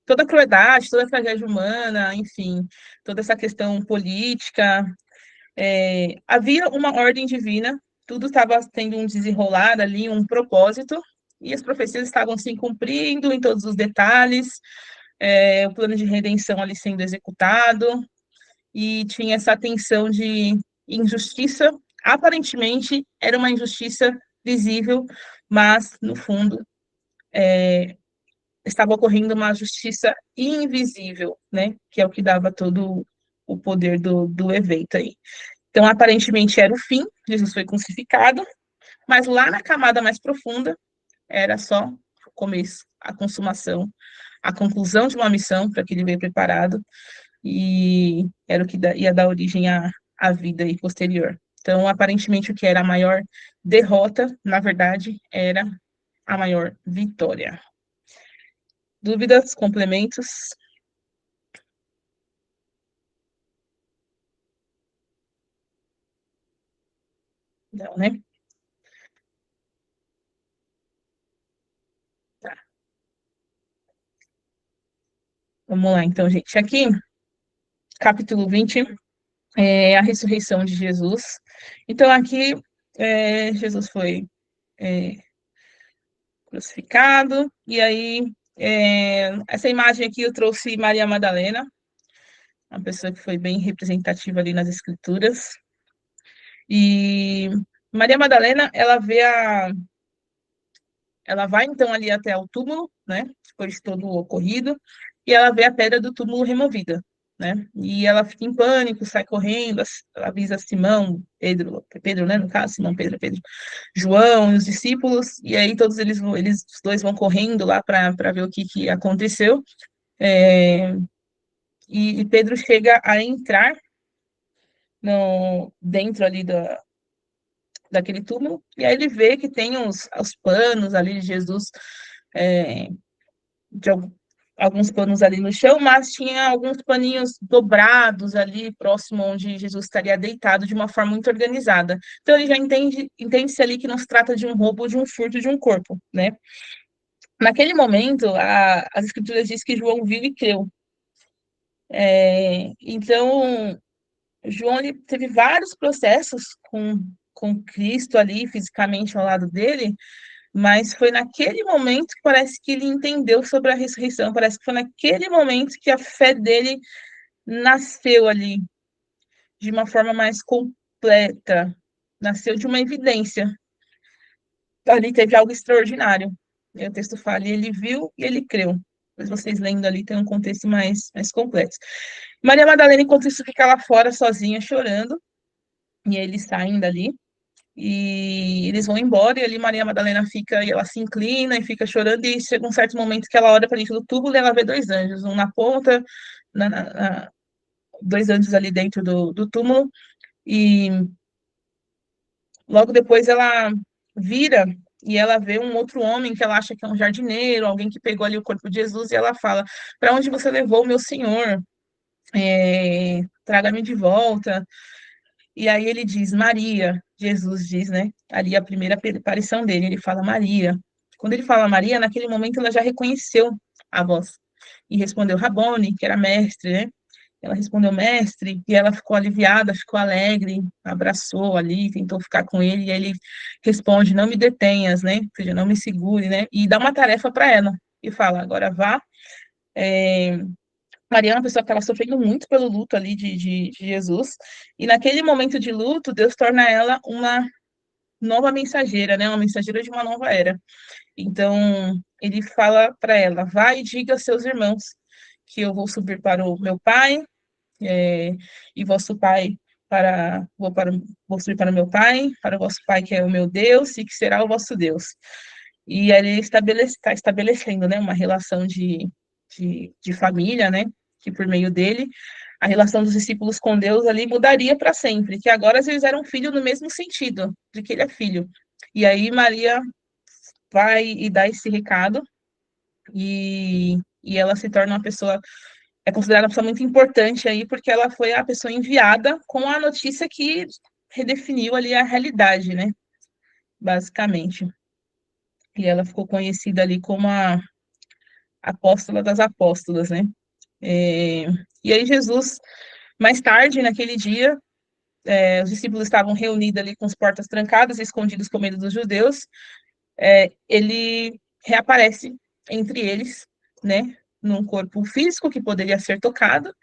toda a crueldade, toda a tragédia humana, enfim, toda essa questão política, havia uma ordem divina, tudo estava tendo um desenrolar ali, um propósito, e as profecias estavam se cumprindo em todos os detalhes, o plano de redenção ali sendo executado, e tinha essa tensão de injustiça, aparentemente era uma injustiça visível, mas, no fundo, estava ocorrendo uma justiça invisível, né, que é o que dava todo o poder do evento aí. Então, aparentemente era o fim, Jesus foi crucificado, Mas lá na camada mais profunda, era só o começo, a consumação, a conclusão de uma missão para que ele veio preparado, e era o que ia dar origem à vida aí posterior. Então, aparentemente, o que era a maior derrota, na verdade, era a maior vitória. Dúvidas, complementos? Não, né? Tá. Vamos lá, então, gente. Aqui, capítulo 20, é a ressurreição de Jesus. Então, aqui, Jesus foi crucificado, e aí, essa imagem aqui eu trouxe Maria Madalena, uma pessoa que foi bem representativa ali nas escrituras. E Maria Madalena, ela vai então ali até o túmulo, né, depois de todo o ocorrido, e ela vê a pedra do túmulo removida, né, e ela fica em pânico, sai correndo, avisa Simão, Pedro, né, no caso, Simão, Pedro, João e os discípulos, e aí todos eles os dois vão correndo lá para ver o que aconteceu, e Pedro chega a entrar dentro ali daquele túmulo, e aí ele vê que tem os panos ali de Jesus, de alguns panos ali no chão, mas tinha alguns paninhos dobrados ali, próximo onde Jesus estaria deitado, de uma forma muito organizada. Então ele já entende-se ali que não se trata de um roubo, de um furto de um corpo, né? Naquele momento, as escrituras dizem que João viu e creu. Então, João ele teve vários processos com Cristo ali, fisicamente ao lado dele, mas foi naquele momento que parece que ele entendeu sobre a ressurreição, parece que foi naquele momento que a fé dele nasceu ali, de uma forma mais completa, nasceu de uma evidência. Ali teve algo extraordinário. E o texto fala, ele viu e ele creu. Mas vocês lendo ali tem um contexto mais complexo. Maria Madalena, enquanto isso, fica lá fora sozinha, chorando, e eles saem dali, e eles vão embora, e ali Maria Madalena fica, e ela se inclina e fica chorando, e chega um certo momento que ela olha para dentro do túmulo e ela vê dois anjos, um na ponta, dois anjos ali dentro do túmulo, e logo depois ela vira e ela vê um outro homem que ela acha que é um jardineiro, alguém que pegou ali o corpo de Jesus, e ela fala, para onde você levou o meu Senhor? Traga-me de volta. E aí ele diz, Maria, Jesus diz, né? Ali a primeira aparição dele, ele fala Maria. Quando ele fala Maria, naquele momento ela já reconheceu a voz. E respondeu Rabone, que era mestre, né? Ela respondeu mestre, e ela ficou aliviada, ficou alegre, abraçou ali, tentou ficar com ele, e ele responde, não me detenhas, né? Ou seja, não me segure, né? E dá uma tarefa para ela, e fala, agora vá. Maria é uma pessoa que estava sofrendo muito pelo luto ali de Jesus, e naquele momento de luto, Deus torna ela uma nova mensageira, né? Uma mensageira de uma nova era. Então, ele fala para ela, vai e diga aos seus irmãos que eu vou subir para o meu pai, e vosso pai vou subir para o meu pai, para o vosso pai que é o meu Deus, e que será o vosso Deus. E ele está estabelecendo, né, uma relação de família, né, que por meio dele, a relação dos discípulos com Deus ali mudaria para sempre, que agora eles eram filho no mesmo sentido, de que ele é filho. E aí Maria vai e dá esse recado, e ela se torna uma pessoa, é considerada uma pessoa muito importante aí, porque ela foi a pessoa enviada com a notícia que redefiniu ali a realidade, né, basicamente. E ela ficou conhecida ali como a apóstola das apóstolas, né? E aí Jesus, mais tarde, naquele dia, os discípulos estavam reunidos ali com as portas trancadas, escondidos com medo dos judeus, ele reaparece entre eles, né? Num corpo físico que poderia ser tocado,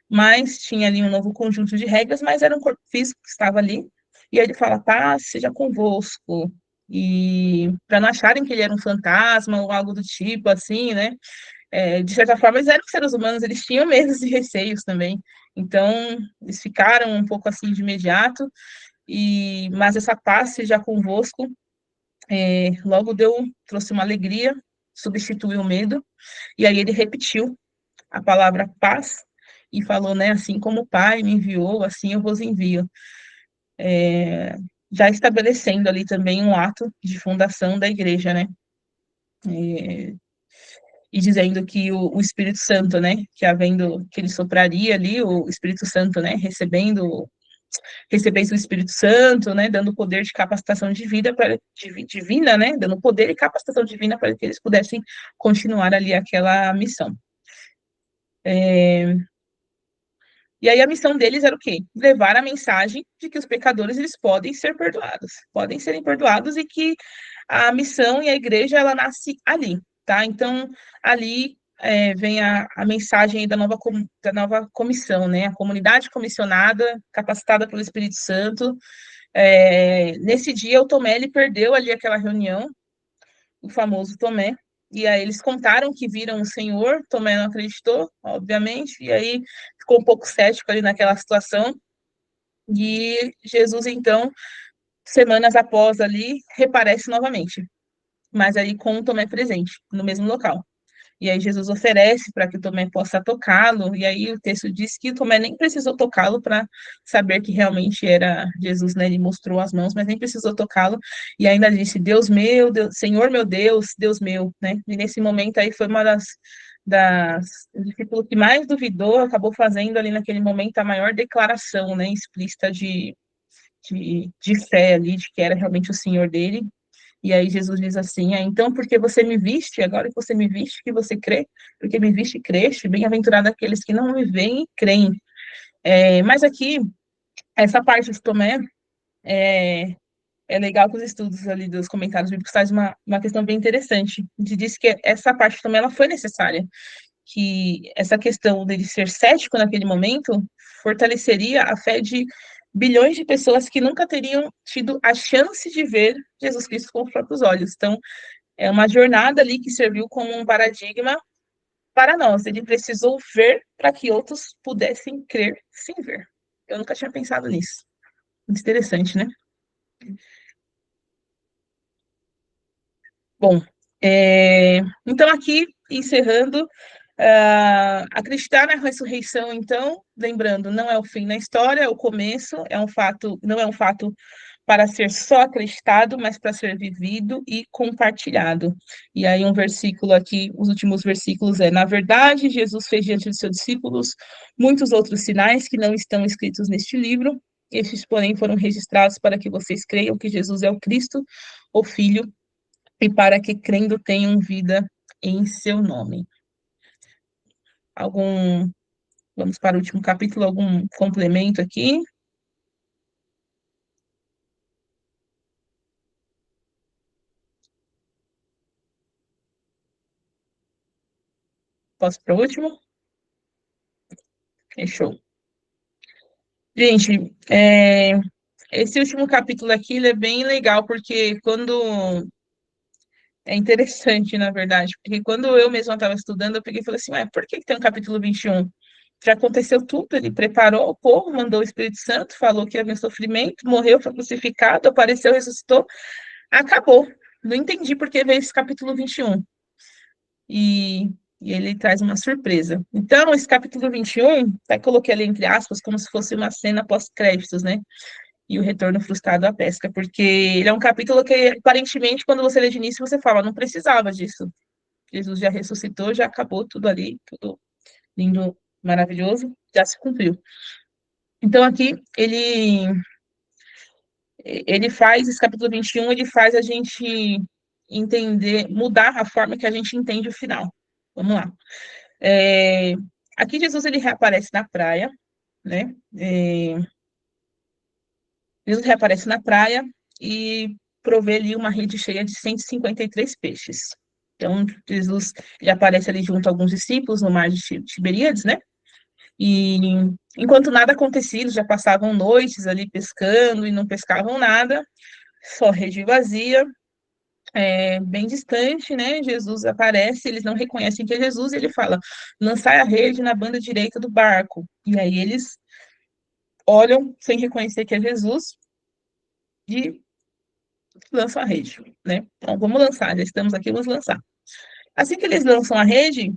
mas tinha ali um novo conjunto de regras, mas era um corpo físico que estava ali, e aí ele fala, paz seja convosco, e para não acharem que ele era um fantasma ou algo do tipo, assim, né? De certa forma, eles eram seres humanos, eles tinham medos e receios também. Então, eles ficaram um pouco assim de imediato, mas essa paz seja convosco. logo trouxe uma alegria, substituiu o medo, e aí ele repetiu a palavra paz, e falou, né, assim como o Pai me enviou, assim eu vos envio. Já estabelecendo ali também um ato de fundação da igreja, né? E dizendo que o Espírito Santo, né, que ele sopraria ali, o Espírito Santo, né, recebendo o Espírito Santo, né, dando poder de capacitação divina, né, dando poder e capacitação divina para que eles pudessem continuar ali aquela missão. E aí a missão deles era o quê? Levar a mensagem de que os pecadores eles podem serem perdoados e que a missão e a igreja ela nasce ali, tá? Então ali vem a mensagem da nova comissão, né? A comunidade comissionada, capacitada pelo Espírito Santo. Nesse dia o Tomé ele perdeu ali aquela reunião, o famoso Tomé. E aí eles contaram que viram o Senhor, Tomé não acreditou, obviamente, e aí ficou um pouco cético ali naquela situação. E Jesus, então, semanas após ali, reaparece novamente, mas aí com o Tomé presente, no mesmo local. E aí Jesus oferece para que o Tomé possa tocá-lo, e aí o texto diz que o Tomé nem precisou tocá-lo para saber que realmente era Jesus, né? Ele mostrou as mãos, mas nem precisou tocá-lo, e ainda disse, Deus meu, Deus, Senhor meu Deus, Deus meu, né? E nesse momento aí foi uma das discípulos que mais duvidou, acabou fazendo ali naquele momento a maior declaração, né, explícita de fé ali, de que era realmente o Senhor dele. E aí Jesus diz assim, então porque você me viste, agora que você me viste, que você crê, porque me viste e creste, bem-aventurado aqueles que não me veem e creem. Mas aqui, essa parte de Tomé, é legal que os estudos ali dos comentários bíblicos traz uma questão bem interessante, de diz que essa parte também ela foi necessária, que essa questão dele ser cético naquele momento fortaleceria a fé de bilhões de pessoas que nunca teriam tido a chance de ver Jesus Cristo com os próprios olhos. Então, é uma jornada ali que serviu como um paradigma para nós. Ele precisou ver para que outros pudessem crer sem ver. Eu nunca tinha pensado nisso. Muito interessante, né? Bom, então aqui, encerrando, acreditar na ressurreição, então, lembrando, não é o fim da história, é o começo, não é um fato para ser só acreditado, mas para ser vivido e compartilhado. E aí um versículo aqui, os últimos versículos na verdade, Jesus fez diante dos seus discípulos muitos outros sinais que não estão escritos neste livro, estes, porém, foram registrados para que vocês creiam que Jesus é o Cristo, o Filho, e para que crendo tenham vida em seu nome. Vamos para o último capítulo, algum complemento aqui? Posso para o último? Fechou. Gente, esse último capítulo aqui ele é bem legal, porque é interessante, na verdade, porque quando eu mesma estava estudando, eu peguei e falei assim, por que tem um capítulo 21? Já aconteceu tudo, ele preparou o povo, mandou o Espírito Santo, falou que havia sofrimento, morreu, foi crucificado, apareceu, ressuscitou, acabou. Não entendi por que veio esse capítulo 21. E ele traz uma surpresa. Então, esse capítulo 21, até coloquei ali entre aspas, como se fosse uma cena pós-créditos, né? E o retorno frustrado à pesca, porque ele é um capítulo que, aparentemente, quando você lê de início, você fala, não precisava disso. Jesus já ressuscitou, já acabou tudo ali, tudo lindo, maravilhoso, já se cumpriu. Então, aqui, ele faz, esse capítulo 21, ele faz a gente entender, mudar a forma que a gente entende o final. Vamos lá. Aqui Jesus ele reaparece na praia, né? Jesus reaparece na praia e provê ali uma rede cheia de 153 peixes. Então, Jesus ele aparece ali junto a alguns discípulos no mar de Tiberíades, né? E enquanto nada acontecia, eles já passavam noites ali pescando e não pescavam nada, só rede vazia, bem distante, né? Jesus aparece, eles não reconhecem que é Jesus, e ele fala: lançai a rede na banda direita do barco. E aí eles olham sem reconhecer que é Jesus e lançam a rede, né? Então, vamos lançar, já estamos aqui, vamos lançar. Assim que eles lançam a rede,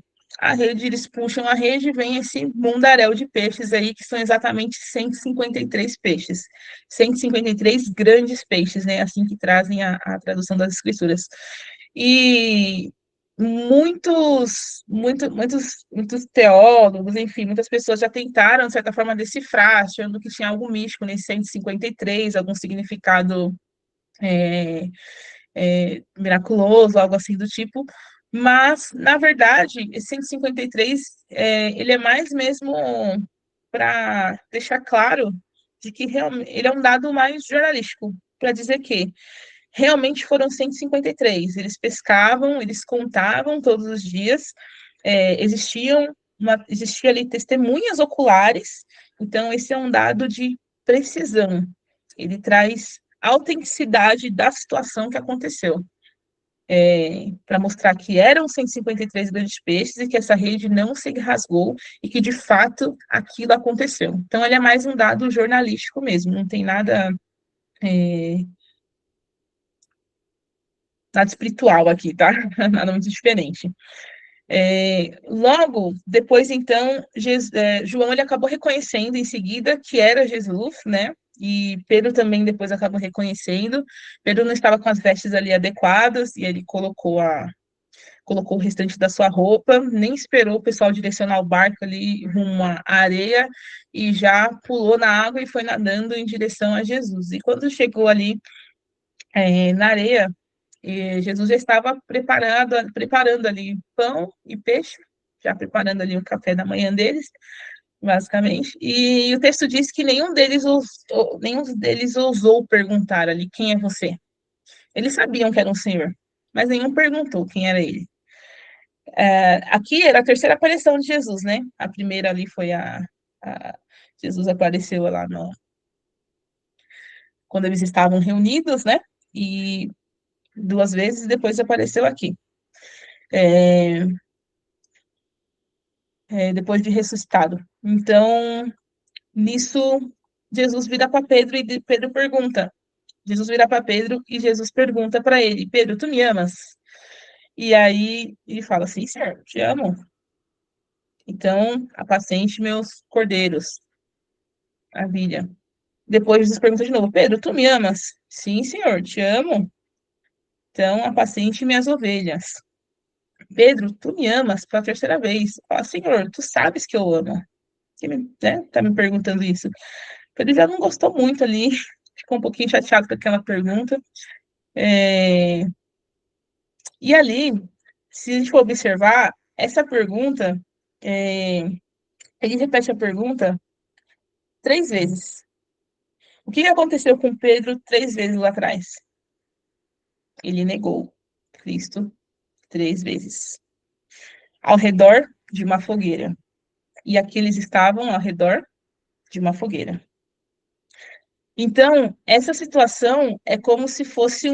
eles puxam a rede e vem esse mundaréu de peixes aí, que são exatamente 153 peixes. 153 grandes peixes, né? Assim que trazem a tradução das escrituras. E muitos teólogos, enfim, muitas pessoas já tentaram, de certa forma, decifrar, achando que tinha algo místico nesse 153, algum significado miraculoso, algo assim do tipo, mas, na verdade, esse 153, ele é mais mesmo para deixar claro de que realmente ele é um dado mais jornalístico, para dizer que realmente foram 153. Eles pescavam, eles contavam todos os dias, existia ali testemunhas oculares, então esse é um dado de precisão. Ele traz autenticidade da situação que aconteceu. Para mostrar que eram 153 grandes peixes e que essa rede não se rasgou e que, de fato, aquilo aconteceu. Então, ele é mais um dado jornalístico mesmo, não tem nada espiritual aqui, tá? Nada muito diferente. Logo, depois, então, João ele acabou reconhecendo em seguida que era Jesus, né? E Pedro também depois acabou reconhecendo. Pedro não estava com as vestes ali adequadas e ele colocou o restante da sua roupa, nem esperou o pessoal direcionar o barco ali rumo à areia e já pulou na água e foi nadando em direção a Jesus. E quando chegou ali na areia, Jesus já estava preparando ali pão e peixe, já preparando ali o café da manhã deles, basicamente. E o texto diz que nenhum deles ousou perguntar ali quem é você. Eles sabiam que era um senhor, mas nenhum perguntou quem era ele. Aqui era a terceira aparição de Jesus, né? A primeira ali foi Jesus apareceu lá quando eles estavam reunidos, né? E 2 vezes depois apareceu aqui. Depois de ressuscitado. Então, nisso, Jesus vira para Pedro e Pedro pergunta. Jesus vira para Pedro e Jesus pergunta para ele: Pedro, tu me amas? E aí ele fala: sim, senhor, te amo. Então, apacente meus cordeiros. Maravilha. Depois Jesus pergunta de novo: Pedro, tu me amas? Sim, senhor, te amo. Então, apacente minhas ovelhas. Pedro, tu me amas pela terceira vez. Fala, senhor, tu sabes que eu amo. Você tá me perguntando isso. Ele já não gostou muito ali, ficou um pouquinho chateado com aquela pergunta. E ali, se a gente for observar, essa pergunta, ele repete a pergunta 3 vezes. O que aconteceu com Pedro 3 vezes lá atrás? Ele negou Cristo 3 vezes. Ao redor de uma fogueira. E aqui eles estavam ao redor de uma fogueira. Então, essa situação é como se fosse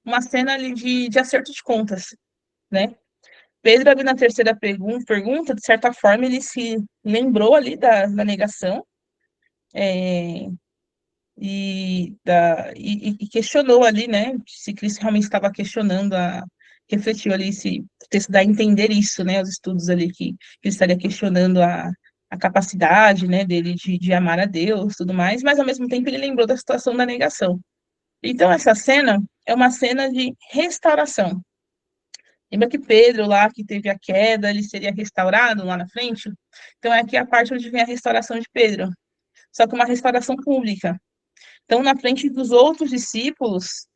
uma cena ali de acerto de contas, né? Pedro, ali na terceira pergunta, de certa forma, ele se lembrou ali da negação e questionou ali, né? Se Cristo realmente estava questionando, refletiu ali, se o texto dá a entender isso, né? Os estudos ali que ele estaria questionando a capacidade, né, dele de amar a Deus, tudo mais, mas ao mesmo tempo ele lembrou da situação da negação. Então, essa cena é uma cena de restauração. Lembra que Pedro, lá que teve a queda, ele seria restaurado lá na frente? Então, é aqui a parte onde vem a restauração de Pedro. Só que uma restauração pública. Então, na frente dos outros discípulos,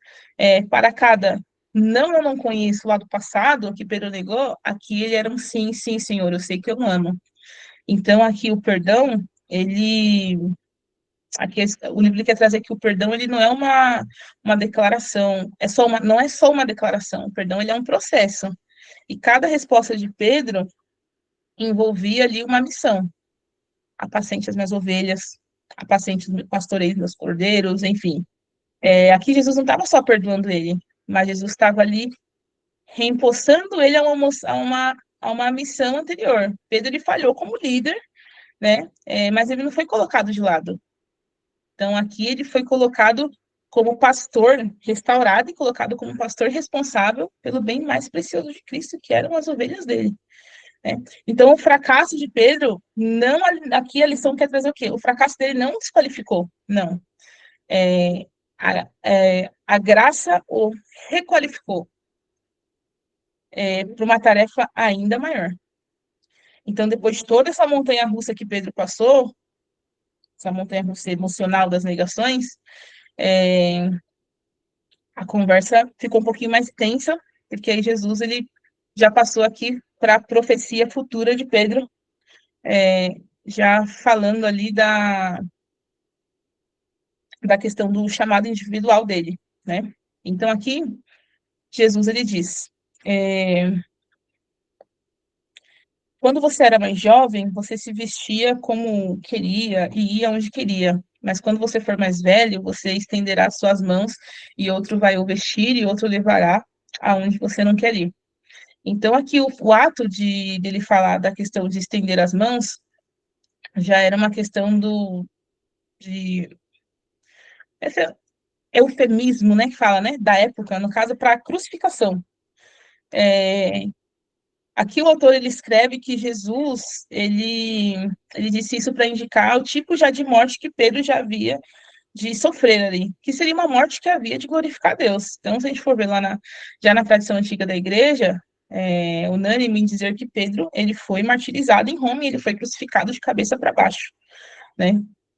para cada não, eu não conheço lá do passado, que Pedro negou, aqui ele era um sim, sim, Senhor, eu sei que eu amo. Então, aqui o perdão, aqui o livro quer trazer que o perdão ele não é uma declaração, não é só uma declaração, o perdão ele é um processo. E cada resposta de Pedro envolvia ali uma missão. Apacente as minhas ovelhas, apacente os pastorei meus cordeiros, enfim. Aqui Jesus não estava só perdoando ele, mas Jesus estava ali reempossando ele a uma missão anterior. Pedro ele falhou como líder, né? Mas ele não foi colocado de lado. Então aqui ele foi colocado como pastor restaurado e colocado como pastor responsável pelo bem mais precioso de Cristo, que eram as ovelhas dele. Né? Então, o fracasso de Pedro, não, aqui a lição quer trazer o quê? O fracasso dele não desqualificou, não. A graça o requalificou para uma tarefa ainda maior. Então, depois de toda essa montanha-russa que Pedro passou, essa montanha-russa emocional das negações, a conversa ficou um pouquinho mais tensa, porque aí Jesus ele já passou aqui para a profecia futura de Pedro, já falando ali da questão do chamado individual dele, né? Então, aqui, Jesus ele diz, quando você era mais jovem, você se vestia como queria e ia onde queria. Mas quando você for mais velho, você estenderá suas mãos e outro vai o vestir e outro levará aonde você não quer ir. Então, aqui, o ato dele falar da questão de estender as mãos já era uma questão esse eufemismo, né, que fala, né, da época, no caso, para a crucificação. Aqui o autor ele escreve que Jesus ele disse isso para indicar o tipo já de morte que Pedro já havia de sofrer ali, que seria uma morte que havia de glorificar Deus. Então, se a gente for ver lá já na tradição antiga da igreja, unânime em dizer que Pedro ele foi martirizado em Roma e ele foi crucificado de cabeça para baixo, né?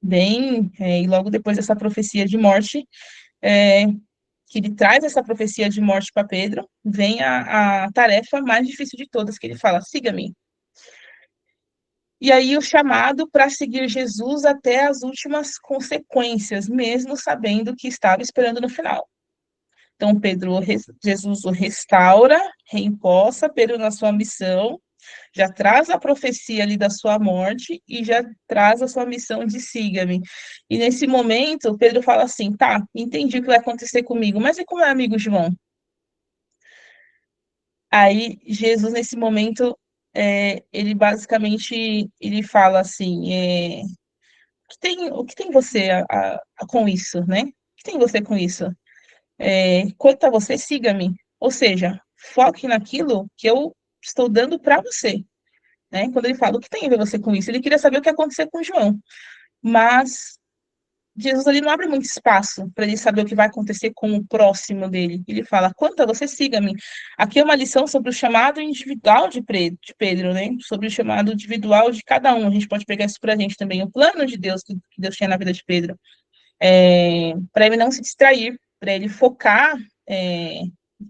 E logo depois dessa profecia de morte, que ele traz essa profecia de morte para Pedro, vem a tarefa mais difícil de todas, que ele fala, siga-me. E aí o chamado para seguir Jesus até as últimas consequências, mesmo sabendo que estava esperando no final. Então, Jesus o restaura, reempossa Pedro na sua missão, já traz a profecia ali da sua morte e já traz a sua missão de siga-me. E nesse momento, Pedro fala assim, tá, entendi o que vai acontecer comigo, mas e com meu amigo João? Aí, Jesus, nesse momento, ele basicamente, ele fala assim, o que tem você com isso, né? O que tem você com isso? Quanto a você, siga-me. Ou seja, foque naquilo que eu estou dando para você. Né? Quando ele fala, o que tem a ver você com isso? Ele queria saber o que ia acontecer com João. Mas Jesus ali não abre muito espaço para ele saber o que vai acontecer com o próximo dele. Ele fala, quanto a você, siga-me. Aqui é uma lição sobre o chamado individual de Pedro, né? Sobre o chamado individual de cada um. A gente pode pegar isso para a gente também. O plano de Deus que Deus tinha na vida de Pedro. Para ele não se distrair, para ele focar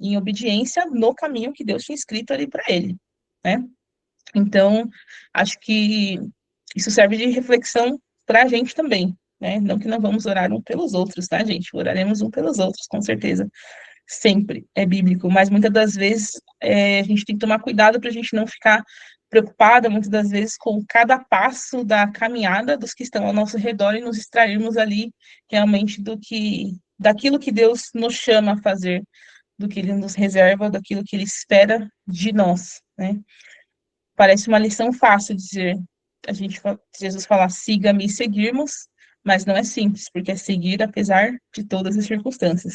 em obediência no caminho que Deus tinha escrito ali para ele, né? Então, acho que isso serve de reflexão para a gente também, né? Não que não vamos orar um pelos outros, tá, gente? Oraremos um pelos outros, com certeza. Sempre é bíblico, mas muitas das vezes a gente tem que tomar cuidado para a gente não ficar preocupada, muitas das vezes, com cada passo da caminhada dos que estão ao nosso redor e nos distrairmos ali realmente daquilo que Deus nos chama a fazer, do que Ele nos reserva, daquilo que Ele espera de nós, né? Parece uma lição fácil dizer, Jesus falar, siga-me e seguirmos, mas não é simples, porque é seguir apesar de todas as circunstâncias.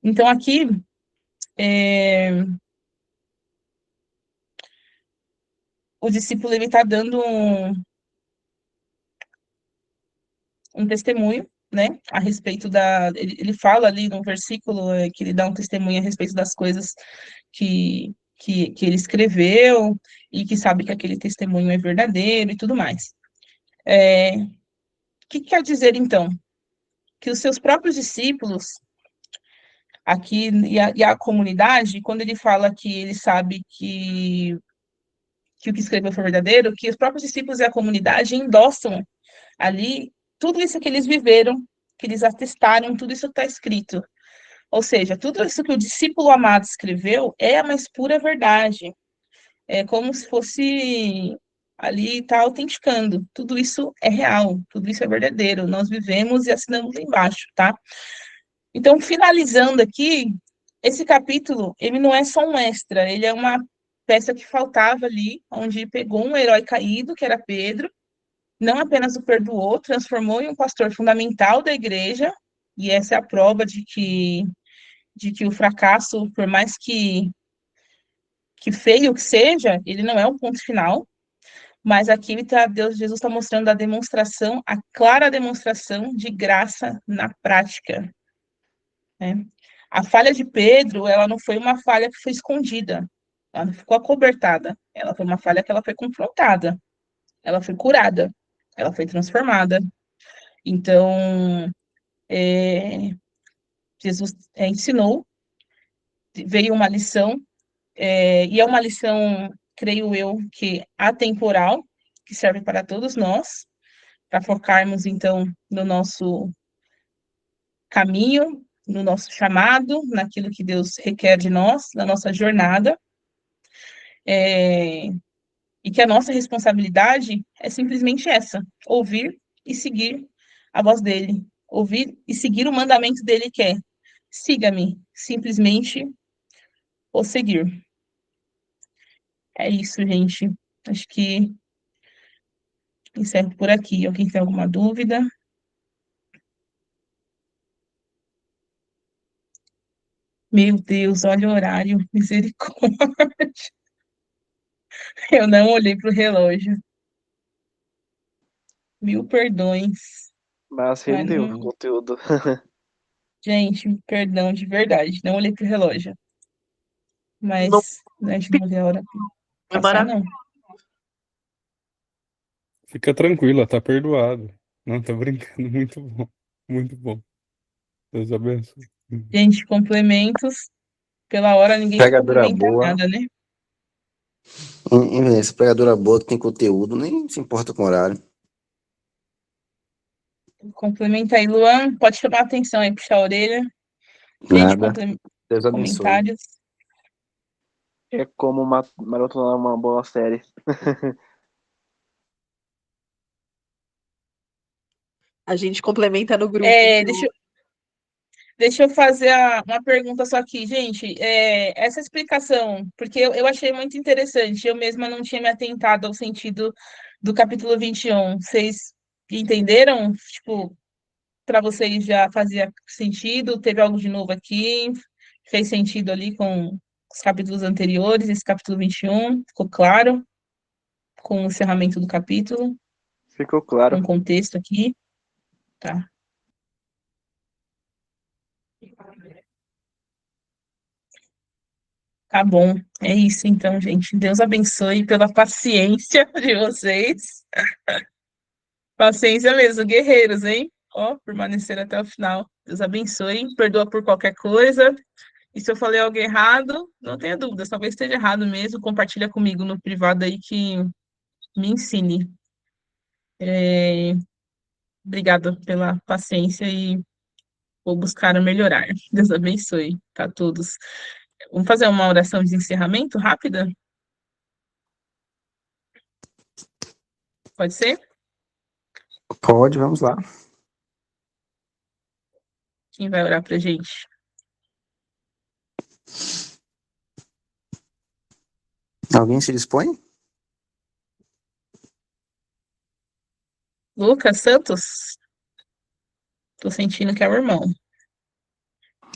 Então, aqui, o discípulo está dando um testemunho, né, a respeito ele fala ali no versículo que ele dá um testemunho a respeito das coisas que ele escreveu e que sabe que aquele testemunho é verdadeiro e tudo mais. O que quer dizer, então? Que os seus próprios discípulos aqui e a comunidade, quando ele fala que ele sabe que o que escreveu foi verdadeiro, que os próprios discípulos e a comunidade endossam ali tudo isso que eles viveram, que eles atestaram, tudo isso está escrito. Ou seja, tudo isso que o discípulo amado escreveu é a mais pura verdade. É como se fosse ali está autenticando. Tudo isso é real, tudo isso é verdadeiro. Nós vivemos e assinamos embaixo, tá? Então, finalizando aqui, esse capítulo, ele não é só um extra, ele é uma peça que faltava ali, onde pegou um herói caído, que era Pedro, não apenas o perdoou, transformou em um pastor fundamental da igreja, e essa é a prova de que o fracasso, por mais que feio que seja, ele não é o ponto final, mas aqui Jesus está mostrando a clara demonstração de graça na prática, né? A falha de Pedro, ela não foi uma falha que foi escondida, ela não ficou acobertada, ela foi uma falha que ela foi confrontada, ela foi curada, ela foi transformada. Então, Jesus ensinou, veio uma lição, e é uma lição, creio eu, que atemporal, que serve para todos nós, para focarmos, então, no nosso caminho, no nosso chamado, naquilo que Deus requer de nós, na nossa jornada, e que a nossa responsabilidade é simplesmente essa: ouvir e seguir a voz dele, ouvir e seguir o mandamento dele, que é: siga-me, simplesmente o seguir. É isso, gente. Acho que encerro por aqui. Alguém tem alguma dúvida? Meu Deus, olha o horário, misericórdia. Eu não olhei para o relógio. Mil perdões. Mas Mas rendeu o não... conteúdo. Gente, perdão de verdade. Não olhei para o relógio. Não, Mas a gente não vê a hora é passar, maravilhoso. não. Fica tranquila, tá perdoado. Não, tô brincando. Muito bom. Muito bom. Deus abençoe. Gente, complementos. Pela hora ninguém Pregadora complementa boa. nada, né? Essa pregadora boa que tem conteúdo, nem se importa com o horário. Complementa aí, Luan. Pode chamar a atenção aí, puxar a orelha. Gente, Nada. Deus abençoe. comentários. É como maratonar uma boa série. A gente complementa no grupo. Então. Deixa eu fazer uma pergunta só aqui, gente. Essa explicação, porque eu achei muito interessante, eu mesma não tinha me atentado ao sentido do capítulo 21. Vocês entenderam? Tipo, para vocês já fazia sentido? Teve algo de novo aqui? Fez sentido ali com os capítulos anteriores, esse capítulo 21? Ficou claro com o encerramento do capítulo? Ficou Com claro. o contexto aqui? Tá. Tá bom, é isso então, gente. Deus abençoe pela paciência de vocês. Paciência mesmo, guerreiros, hein? Ó, permanecer até o final. Deus abençoe, perdoa por qualquer coisa. E se eu falei algo errado, não tenha dúvidas, talvez esteja errado mesmo. Compartilha comigo no privado aí que me ensine. Obrigada pela paciência e vou buscar melhorar. Deus abençoe a todos. Vamos fazer uma oração de encerramento rápida? Pode ser? Pode, vamos lá. Quem vai orar pra gente? Alguém se dispõe? Lucas Santos? Tô sentindo que é o irmão.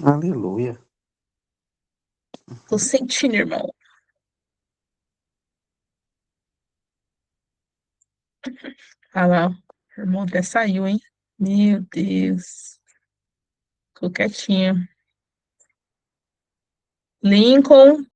Aleluia. Tô sentindo, irmão. Ah lá, o irmão até saiu, hein? Meu Deus. Ficou quietinho. Lincoln.